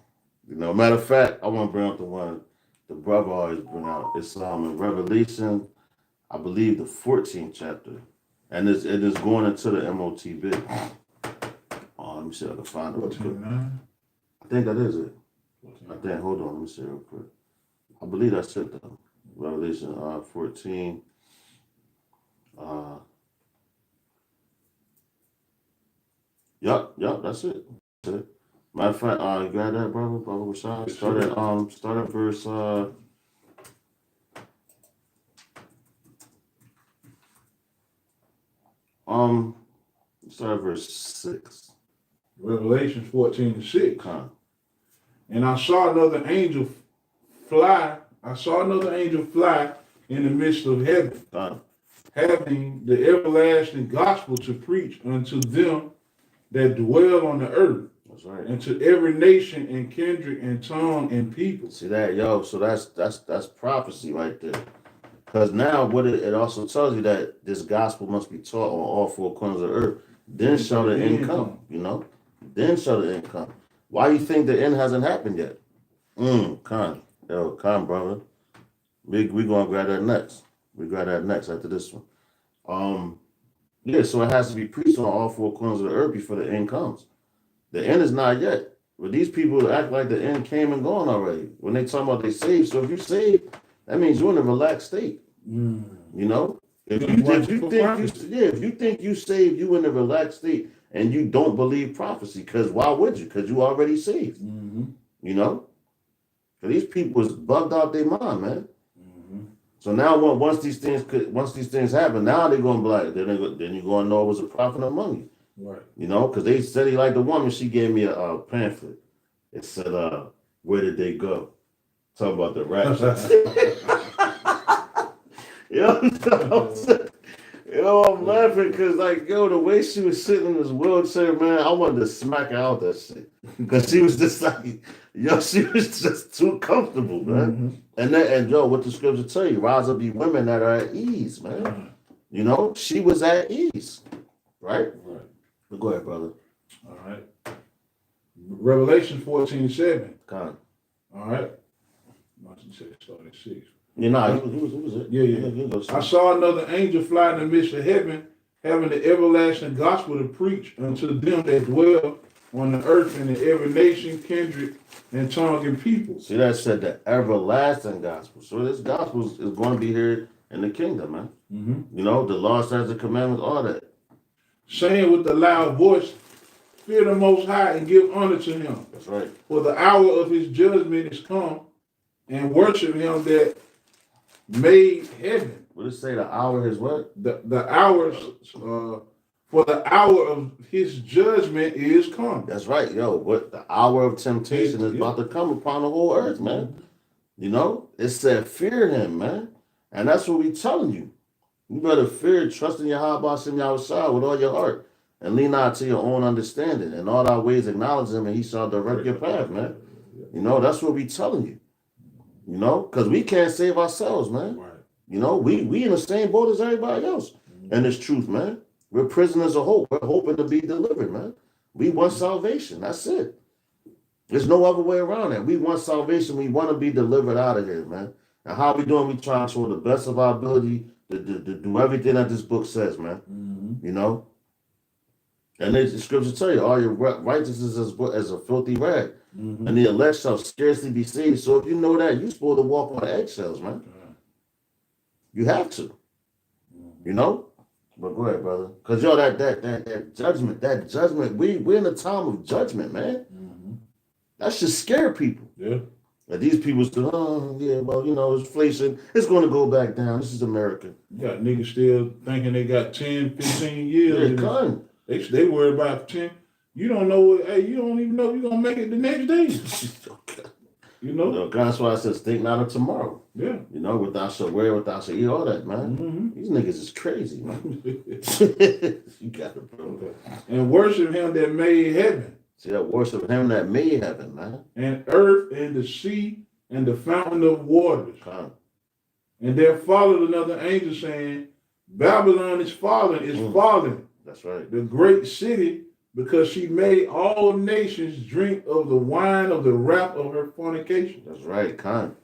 You know, matter of fact, I want to bring up the one the brother always bring out. It's in Revelation, I believe the 14th chapter. And it is going into the MOTB. Let me see if I can find it. 14:9. I think that is it. Hold on, let me see real quick. I believe that's it though. Revelation 14. Yup, that's it. That's it. Matter of fact, you got that, brother? Brother Rashad? Start at verse start at verse 6. Revelation 14:6. And I saw another angel fly. In the midst of heaven, having the everlasting gospel to preach unto them that dwell on the earth. That's right. And to every nation and kindred and tongue and people. See that, yo? So that's prophecy right there. Because now what it also tells you that this gospel must be taught on all four corners of the earth. Then shall the end come, you know? Then shall the end come. Why you think the end hasn't happened yet? Come, brother. We gonna grab that next. We grab that next after this one. Yeah, so it has to be preached on all four corners of the earth before the end comes. The end is not yet. But these people act like the end came and gone already. When they talk about they saved. So if you saved, that means you're in a relaxed state. You know? If You you, watch if you for think prophecy. if you think you saved, you in a relaxed state, and you don't believe prophecy, because why would you? Because you already saved. Mm-hmm. You know, 'cause these people is bugged out their mind, man. Mm-hmm. So now, once these things happen, now they're gonna be like, then you're gonna know it was a prophet among you. Right. You know, because they said he like the woman. She gave me a pamphlet. It said, "Where did they go?" Talk about the rapture. I'm laughing because, like, the way she was sitting in this wheelchair, man, I wanted to smack her out that shit. Because she was just like, she was just too comfortable, man. Mm-hmm. And what the scripture tell you, rise up, ye women that are at ease, man. You know, she was at ease, right? Right. But go ahead, brother. All right. Revelation 14:7. Con. All right. You said it started at 6. You know, he was it. Yeah. I saw another angel fly in the midst of heaven, having the everlasting gospel to preach unto them that dwell on the earth and in every nation, kindred, and tongue and people. See, that said the everlasting gospel. So this gospel is going to be here in the kingdom, man. Mm-hmm. You know, the law, statutes, and commandments, all that. Saying with a loud voice, fear the Most High and give honor to him. That's right. For the hour of his judgment is come, and worship him that made heaven. What did it say? The hour is what? The hours, for the hour of his judgment is come. That's right, What the hour of temptation is about to come upon the whole earth, man. You know, it said fear him, man, and that's what we telling you. You better fear, trust in Yahweh Shem Yahweh with all your heart, and lean not to your own understanding. In all our ways acknowledge him, and he shall direct your path, man. You know, that's what we telling you. You know, because we can't save ourselves, man. Right. You know, we in the same boat as everybody else. And it's truth, man. We're prisoners of hope. We're hoping to be delivered, man. We want salvation. That's it. There's no other way around that. We want salvation. We want to be delivered out of here, man. And how we doing? We trying to show the best of our ability to do everything that this book says, man. Mm-hmm. You know? And the scripture tell you, all your righteousness is as a filthy rag. Mm-hmm. And the elect shall scarcely be saved. So if you know that, you're supposed to walk on eggshells, man. You have to. You know? But go ahead, brother. Because, that judgment, we're in a time of judgment, man. Mm-hmm. That should scare people. Yeah. Like these people still, inflation, it's going to go back down. This is America. You got niggas still thinking they got 10, 15 years. Yeah, come. They worry about 10. You don't know you don't even know if you're going to make it the next day. You know? That's why I said, think not of tomorrow. Yeah. You know, without your wear, without your eat, all that, man. Mm-hmm. These niggas is crazy, man. You got it, bro. Okay. And worship him that made heaven. See, that worship him that made heaven, man. And earth and the sea and the fountain of waters. Come. And there followed another angel saying, Babylon is fallen, fallen. That's right. The great city, because she made all nations drink of the wine of the wrath of her fornication. That's right, Con.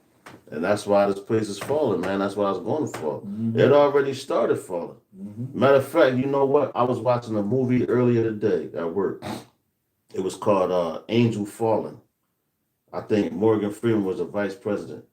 And that's why this place is falling, man. That's why it's going to fall. Mm-hmm. It already started falling. Mm-hmm. Matter of fact, you know what? I was watching a movie earlier today at work. It was called Angel Fallen. I think Morgan Freeman was the vice president.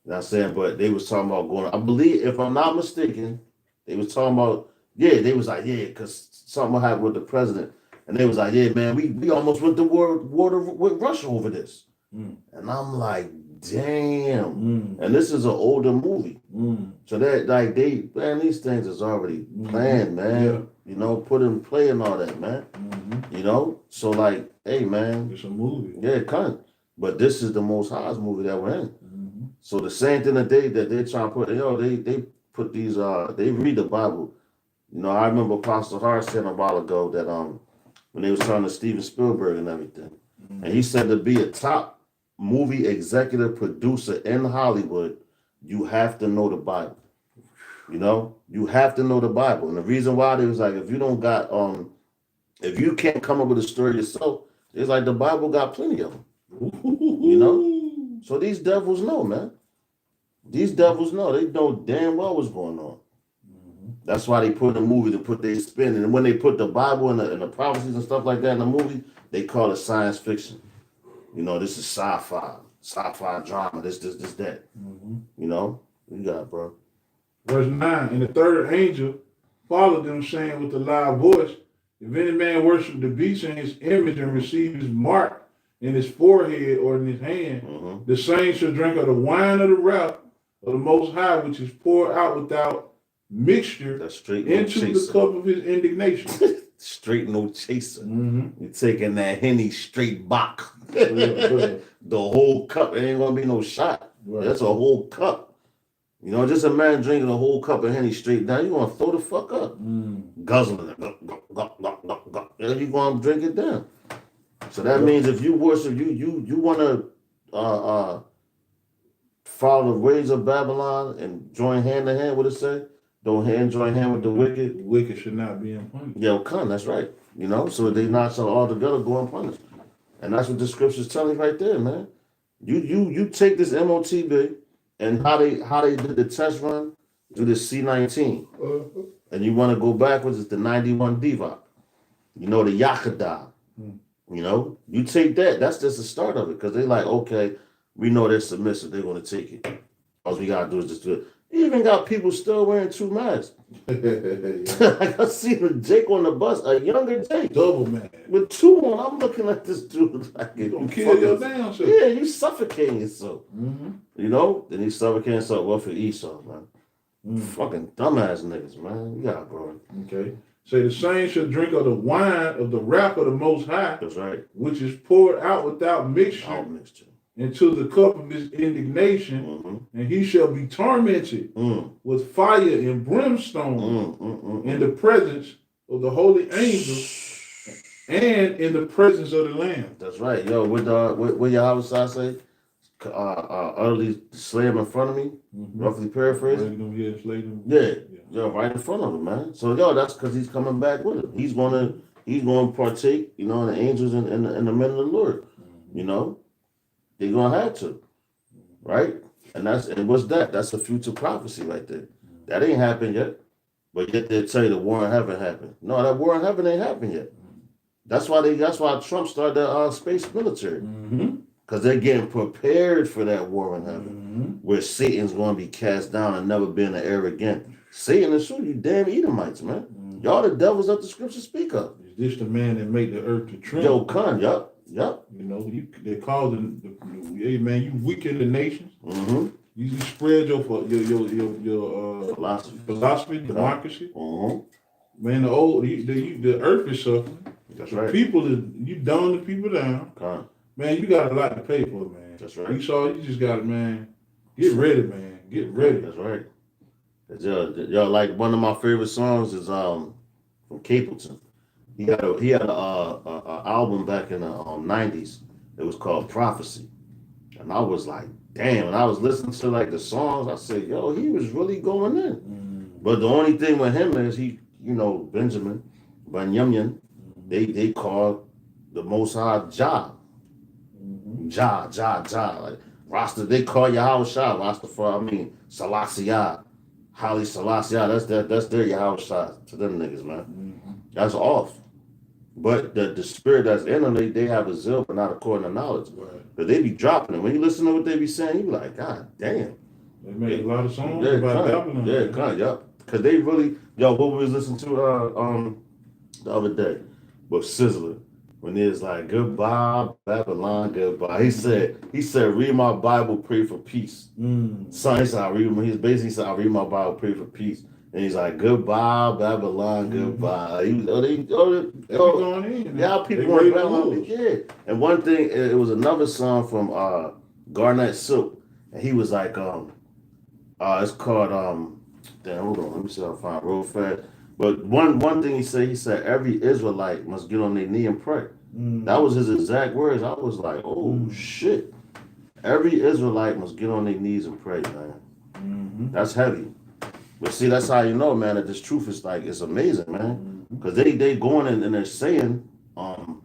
You know what I'm saying? But they was talking about going, I believe, if I'm not mistaken, they was talking about, they was like, because something happened with the president. And they was like, man, we almost went to war with Russia over this. Mm. And I'm like, damn. Mm. And this is an older movie. Mm. So that these things is already planned, man. Yeah. You know, put in play and all that, man. Mm-hmm. You know? So like, hey man. It's a movie. Yeah, kind. But this is the Most High's movie that we're in. Mm-hmm. So the same thing that they're trying to put, they put these they read the Bible. You know, I remember Apostle Hart said a while ago that when they was talking to Steven Spielberg and everything. Mm-hmm. And he said to be a top movie executive producer in Hollywood, you have to know the Bible. You know, you have to know the Bible. And the reason why they was like, if you don't got if you can't come up with a story yourself, it's like the Bible got plenty of them. You know? So these devils know, man. These devils know. They know damn well what's going on. Mm-hmm. That's why they put in the movie to put their spin. And when they put the Bible and the prophecies and stuff like that in the movie, they call it science fiction. You know, this is sci-fi drama, this, that. Mm-hmm. You know? You got it, bro. Verse 9, and the third angel followed them, saying with a loud voice, if any man worship the beast in his image and receive his mark in his forehead or in his hand, Mm-hmm. the same shall drink of the wine of the wrath of the Most High, which is poured out without mixture That's straight no into the chaser. cup of his indignation. Straight no chaser. Mm-hmm. You're taking that Henny straight back. Yeah. The whole cup. It ain't gonna be no shot. Right. That's a whole cup. You know, just a man drinking a whole cup of Henny straight down, you gonna throw the fuck up. Guzzling it. And you gonna drink it down. So that means if you worship, you wanna follow the ways of Babylon and join hand to hand, what it say? Don't join hand with the wicked. The wicked should not be punished. Yeah, come, that's right. You know, so they not so all together go unpunished. And that's what the scripture's telling right there, man. You take this MOTB and how they did the test run, do the C19. And you want to go backwards, it's the 91 Diva. You know, the Yakada. You know, you take that, that's just the start of it. Because they're like, okay, we know they're submissive, they're going to take it. All we got to do is just do it. You even got people still wearing 2 masks. Like I see Jake on the bus, a younger Jake. Double man. With 2 on, I'm looking at this dude like You gonna kill your damn self. yeah, you suffocating yourself. Mm-hmm. You know? Then he's suffocating himself. Well, for Esau, man. Fucking dumbass niggas, man. You got bro. Okay. Say the same shall drink of the wine of the wrath of the Most High, That's right. which is poured out without mixture Out mixture. into the cup of his indignation, Mm-hmm. and he shall be tormented with fire and brimstone in the presence of the holy angels and in the presence of the Lamb. That's right. Yo, what Yahweh say? Utterly slay him in front of me, roughly paraphrasing. Yeah, yo, right in front of him, man. So yo, that's because he's coming back with it. He's gonna partake, you know, in the angels and the men of the Lord. You know, they're gonna have to, right? And what's that? That's a future prophecy right there. That ain't happened yet, but yet they tell you the war in heaven happened. No, that war in heaven ain't happened yet. That's why Trump started the space military. Because they're getting prepared for that war in heaven, where Satan's going to be cast down and never be in the air again. Satan is sure you damn Edomites, man. Y'all the devils that the scriptures speak of. Is this the man that made the earth to tremble? Yo, Khan, yup. You know, they're calling, hey man, you weaken the nations. You spread your philosophy, democracy. Man, the earth is suffering. That's The right. people, you dumb the people down. Khan. Man, you got a lot to pay for, man. That's right. You just got to, man, get ready, man. Get ready. That's right. Y'all like one of my favorite songs is from Capleton. He had a album back in the 90s. It was called Prophecy, and I was like, damn. And I was listening to like the songs. I said, yo, he was really going in. But the only thing with him is he, you know, Benjamin, Bunyamin, they called the Most High Jah. Jah. Like Rasta, they call Yahweh Shah, Rastafari, Selassie, Haile Selassie, that's their Yahweh Shah to them niggas, man. That's off. But the spirit that's in them, they have a zeal, but not according to knowledge. Right. But they be dropping it. When you listen to what they be saying, you be like, God damn. They made a lot of songs Yeah, about Babylon. yeah, kind, yeah. Because they really, what we was listening to the other day was Sizzler. When he was like, goodbye, Babylon, goodbye. He said, read my Bible, pray for peace. So he said, I read my Bible, pray for peace. And he's like, goodbye, Babylon, goodbye. Going in. Yeah, people want Babylon. Yeah. And one thing, it was another song from Garnett Silk. And he was like, it's called, damn, hold on, let me see if I can find it real fast. But one thing he said, every Israelite must get on their knee and pray. That was his exact words. I was like, oh shit. Every Israelite must get on their knees and pray, man. That's heavy. But see, that's how you know, man, that this truth is like, it's amazing, man. Because they going in and they're saying, talking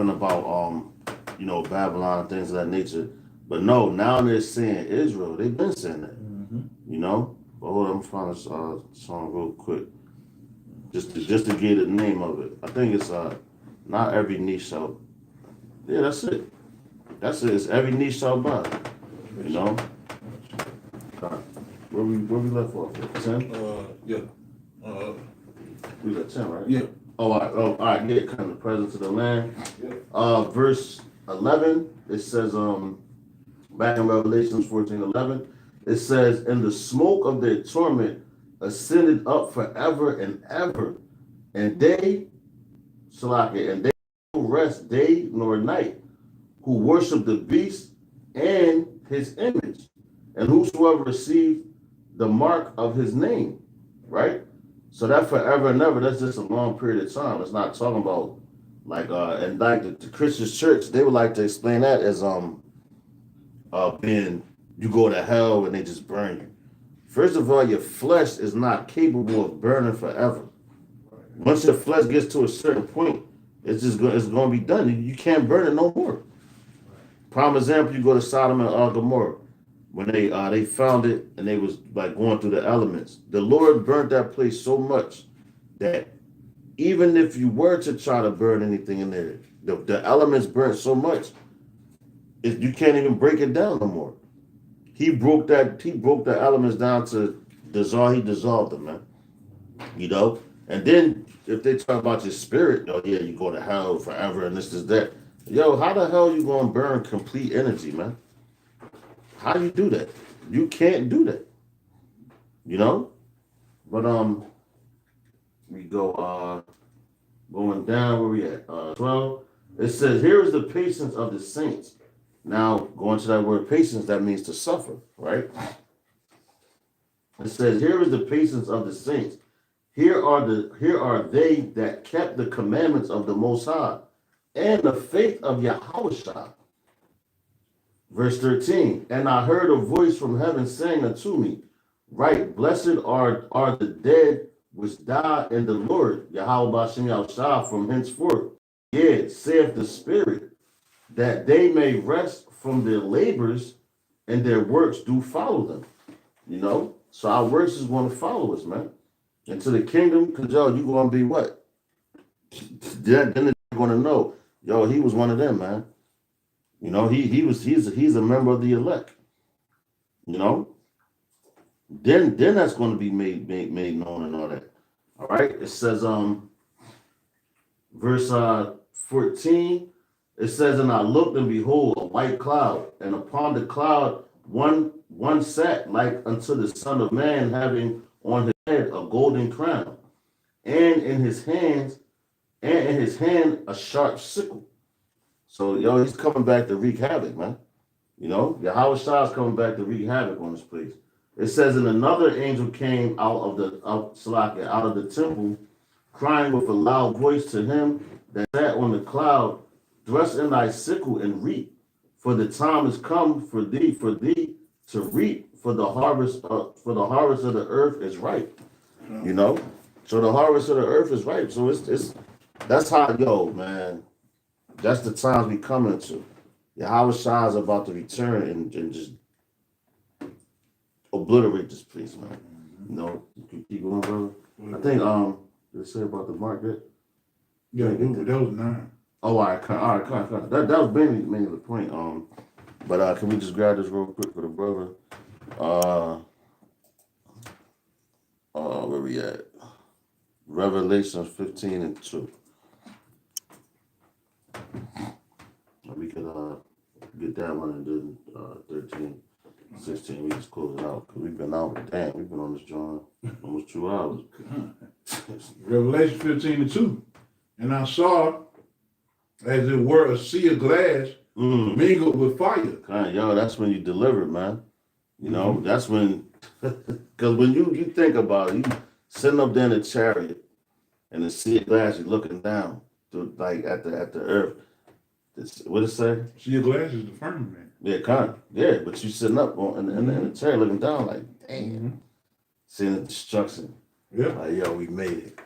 about, Babylon and things of that nature. But no, now they're saying Israel. They've been saying that, you know? But hold on, I'm trying to song real quick. Just to get the name of it. I think it's not every knee shall. Yeah, that's it. It's every knee shall bow. You know? where we left off? 10? Yeah. We got 10, right? Yeah. All right, yeah, come the presence of the Lamb. Yeah. Verse 11, it says, back in Revelations 14:11, it says, and the smoke of their torment ascended up forever and ever, and they, Salaki, and they no rest day nor night, who worship the beast and his image, and whosoever received the mark of his name, right? So that forever and ever, that's just a long period of time. It's not talking about like and like the Christian church, they would like to explain that as being you go to hell and they just burn you. First of all, your flesh is not capable of burning forever. Once your flesh gets to a certain point, it's going to be done. You can't burn it no more. Prime example, you go to Sodom and Gomorrah. When they found it and they was like going through the elements, the Lord burnt that place so much that even if you were to try to burn anything in there, the elements burnt so much, you can't even break it down no more. He broke the elements down to dissolve. He dissolved them, man. You know. And then if they talk about your spirit, oh yeah, you go to hell forever and this is that. Yo, how the hell you gonna burn complete energy, man? How do you do that? You can't do that. You know? But we go going down where we at? 12. It says, here is the patience of the saints. Now, going to that word patience, that means to suffer, right? It says, here is the patience of the saints. Here are they that kept the commandments of the Most High and the faith of Yahushua. Verse 13, and I heard a voice from heaven saying unto me, right, blessed are the dead which die in the Lord, Yahweh Bashem Yahushua, from henceforth. Yea, saith the Spirit, that they may rest from their labors and their works do follow them. You know? So our works is going to follow us, man. Into the kingdom, because yo, you going to be what? Then they're going to know, yo, he was one of them, man. You know, he's a member of the elect. You know? Then that's going to be made known and all that. All right? It says, verse 14, it says, and I looked and behold a white cloud, and upon the cloud one sat like unto the Son of Man, having on his head a golden crown, and in his hand a sharp sickle. So yo, he's coming back to wreak havoc, man. You know, Yahweh Shah is coming back to wreak havoc on this place. It says, and another angel came out of the temple, crying with a loud voice to him that sat on the cloud, thrust in thy sickle and reap, for the time is come for thee to reap, for the harvest of the earth is ripe. You know, so the harvest of the earth is ripe. So it's that's how, yo, man. That's the times we come into. Yahweh Shah is about to return and just obliterate this place, man. You know, keep going, brother. I think did it say about the market? Yeah, that was 9. Oh, all right, come. That was mainly the point. But can we just grab this real quick for the brother? Where we at? Revelations 15:2. We could get that one, and then 13, 16, we just close it out. Because we've been on this joint almost 2 hours. Revelation 15:2. And I saw, as it were, a sea of glass mingled with fire. Yo, that's when you deliver, man. You know, that's when, because when you think about it, you sitting up there in a chariot and the sea of glass, you're looking down to like at the earth. What it say? Sea of glass is the firmament. Yeah, but you sitting up in the chair looking down like, damn, seeing the destruction. Yeah. Like, yo, we made it.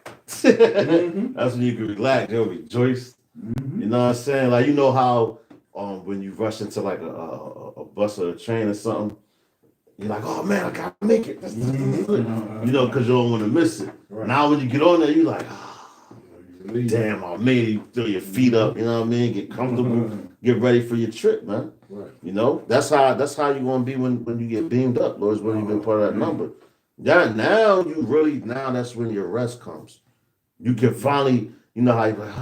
That's when you can relax, yo, rejoice. You know what I'm saying? Like, you know how when you rush into like a bus or a train or something, you're like, oh man, I gotta make it. You know, because you don't want to miss it. Right. Now when you get on there, you're like, damn, I made it. You throw your feet up, you know what I mean? Get comfortable, get ready for your trip, man. Right. You know, that's how you gonna be when you get beamed up, Lord, is when you've been part of that number. Yeah, now you really, now that's when your rest comes. You can finally, you know how you're like,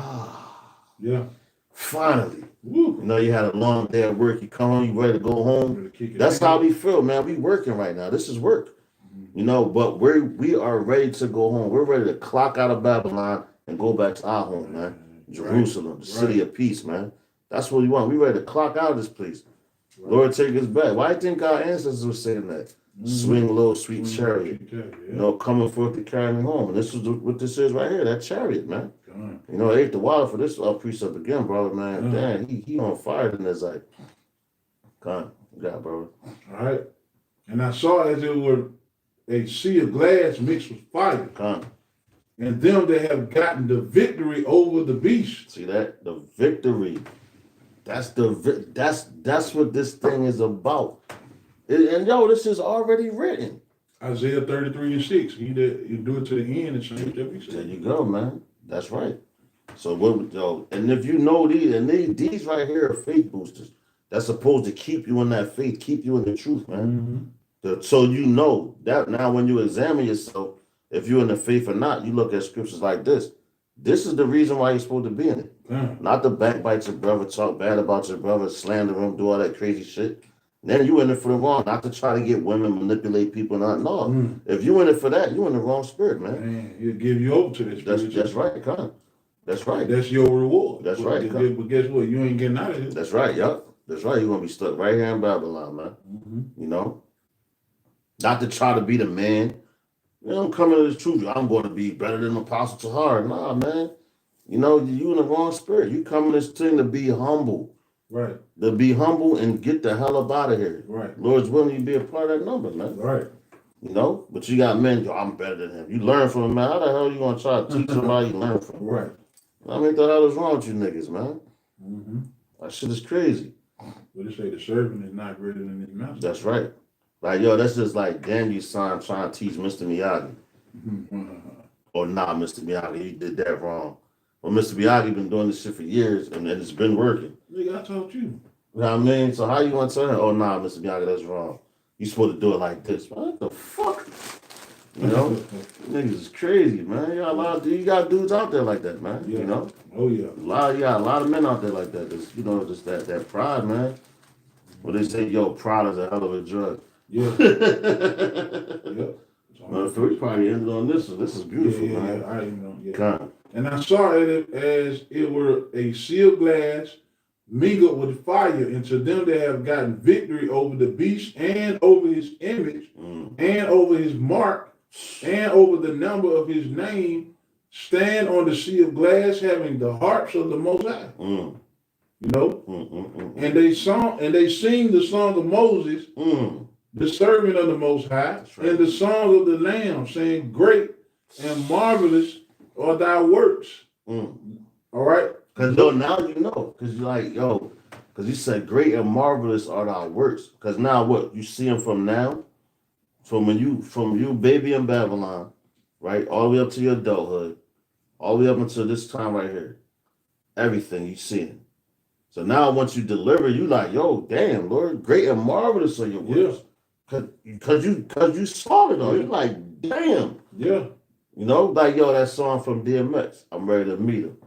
Yeah. finally. Woo. You know, you had a long day at work, you come home, you ready to go home. Ready to kick it That's in. how we feel, man. We working right now. This is work. You know, but we are ready to go home. We're ready to clock out of Babylon and go back to our home, man. Jerusalem, the city of peace, man. That's what we want. We ready to clock out of this place. Right. Lord, take us back. Why do you think our ancestors were saying that? Swing low, sweet chariot. Yeah. You know, coming forth to carry me home. And this is what this is right here, that chariot, man. You know, I ate the water for this precept again, brother, man. Damn, he on fire in his like. Come on, yeah, brother. All right. And I saw as it were a sea of glass mixed with fire. Come on. And them that have gotten the victory over the beast. See that? The victory. That's what this thing is about. And yo, this is already written. Isaiah 33:6. He that you do it to the end and change that we There say. you go, man. That's right. So what, yo, and if you know these, and these right here are faith boosters. That's supposed to keep you in that faith, keep you in the truth, man. So you know that now when you examine yourself, if you're in the faith or not, you look at scriptures like this. This is the reason why you're supposed to be in it. Not to backbite your brother, talk bad about your brother, slander him, do all that crazy shit. Then you in it for the wrong, not to try to get women, manipulate people, not no. If you in it for that, you in the wrong spirit, man. Man, he'll give you over to this spirit. That's right, con. That's right. That's your reward. That's right, But guess what? You ain't getting out of here. That's right, yup. That's right. You're gonna be stuck right here in Babylon, man. You know? Not to try to be the man. You know, I'm coming to the truth. I'm going to be better than Apostle Tahar. Nah, man. You know, you in the wrong spirit. You coming this thing to be humble. Right. To be humble and get the hell up out of here. Right. Lord's willing you be a part of that number, man. Right. You know? But you got men, yo, I'm better than him. You learn from him, man. How the hell you gonna try to teach somebody you learn from? Right. I mean, the hell is wrong with you niggas, man? That shit is crazy. What they say, the servant is not greater than his master. That's right. Like, yo, that's just like Daniel's son trying to teach Mr. Miyagi. Or nah, Mr. Miyagi, he did that wrong. Well, Mr. Miyagi been doing this shit for years, and it's been working. Nigga, I taught you. You know what I mean? So how you want to tell him, oh, nah, Mr. Miyagi, that's wrong. You supposed to do it like this. What the fuck? You know? Niggas is crazy, man. You got dudes out there like that, man. Yeah. You know? Oh, yeah. You got a lot of men out there like that. Just, you know, just that pride, man. Well, they say, yo, pride is a hell of a drug. Yeah. Well, we probably ended on this one. This is beautiful, man. I didn't know. Yeah. Kind. And I saw it as it were a sea of glass mingled with fire, and to them that have gotten victory over the beast and over his image and over his mark and over the number of his name, stand on the sea of glass, having the harps of the Most High. You know, and they sing the song of Moses, the servant of the Most High, right. and the song of the Lamb, saying, "Great and marvelous are thy works." All right. Because now you know. Because you're like, yo, because you said, great and marvelous are thy works. Because now what? You see them from now? From you baby in Babylon, right? All the way up to your adulthood. All the way up until this time right here. Everything you seeing. So now once you deliver, you like, yo, damn, Lord, great and marvelous are your works. Because you saw it all. You're like, damn. Yeah. You know, like, yo, that song from DMX, I'm ready to meet him.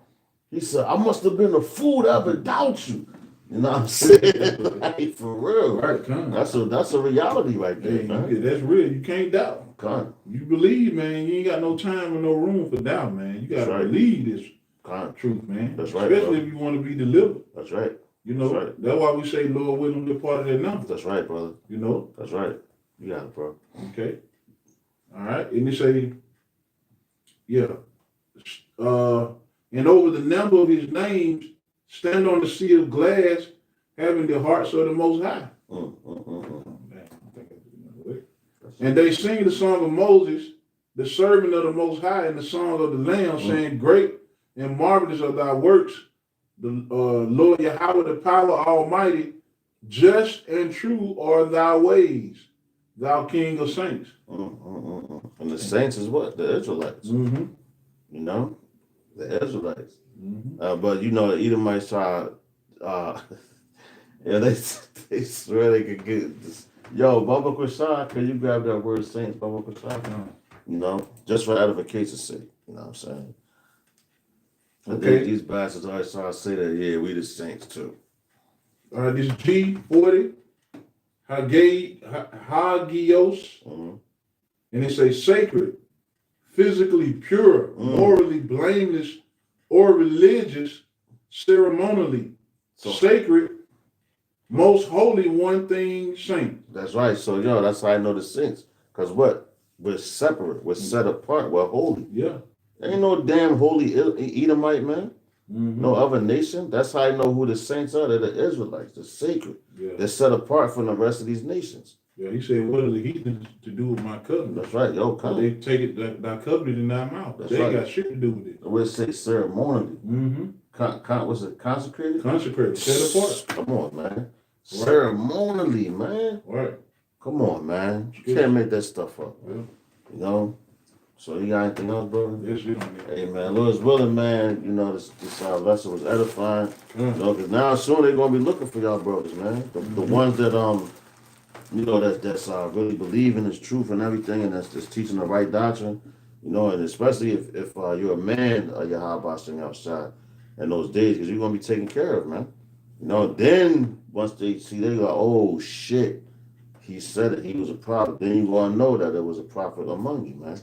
He said, I must have been a fool to ever doubt you. You know what I'm saying? Like, for real. Right, come. That's a reality right there, man. That's real. You can't doubt. Come. You believe, man. You ain't got no time and no room for doubt, man. You gotta believe this truth, man. That's right. Especially if you want to be delivered. That's right. You know, that's, right. That's why we say Lord willing to be part of that number. That's right, brother. You know? That's right. You got it, bro. Okay. All right. And they say, and over the number of his names, stand on the sea of glass, having the hearts of the Most High. And they sing the song of Moses, the servant of the Most High, and the song of the Lamb, saying, "Great and marvelous are thy works, the Lord Yahweh, the power Almighty. Just and true are thy ways, thou King of saints." And the saints is what? The Israelites. You know? The Israelites. Mm-hmm. But you know, the Edomites try. Yeah, they swear they could get this. Yo, Baba Kushai, can you grab that word saints, Baba Kushai? You know, just for edification's sake. You know what I'm saying? Okay. These bastards always try to say that, yeah, we the saints too. All right, this is G40, Hagios, Mm-hmm. and it says sacred, physically pure, morally blameless, or religious, ceremonially, So sacred, most holy one thing saint. that's right. So yo, that's how I know the saints. Cause what? We're separate. We're set apart. We're holy. Yeah. There ain't no damn holy Edomite, man. Mm-hmm. No other nation. That's how I know who the saints are. They're the Israelites. They're sacred. Yeah. They're set apart from the rest of these nations. Yeah, he said, what are the heathens to do with my covenant? That's right. Yo, But come. they take it, thy covenant in thy mouth. That's They ain't right. got shit to do with it. We'll say ceremonially. Mm-hmm. Was it consecrated? Consecrated, set apart. Come on, man. Ceremonially, man. Right. Come on, man. You Good. can't make that stuff up. Yeah. You know? So you got anything else, brother? Yes, you don't Hey, man. Lord's willing, man. You know, this lesson was edifying. Yeah. You know, because now soon they're going to be looking for y'all brothers, man. The ones that, you know, that's really believe in this truth and everything, and that's just teaching the right doctrine. You know, and especially if you're a man of Yahweh sitting outside in those days, because you're going to be taken care of, man. You know, then once they see, they go, oh, shit, he said it, he was a prophet. Then you're going to know that there was a prophet among you, man.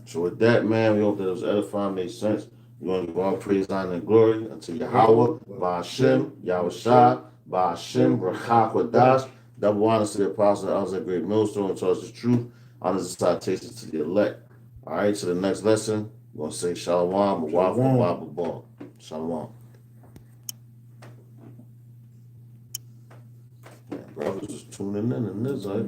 So with that, man, we hope that it was edifying, made sense. We're going to give all praise, honor, and glory unto Yahweh, Ba'ashem, Yahweh Shah, Ba'ashem, Rachak Wadash, double honors to the apostle, honors that great millstone, and tell us the truth, honors and salutations to the elect. All right, to the next lesson, we're going to say Shalom, Shalom. Shalom. Yeah, brothers is tuning in this, right?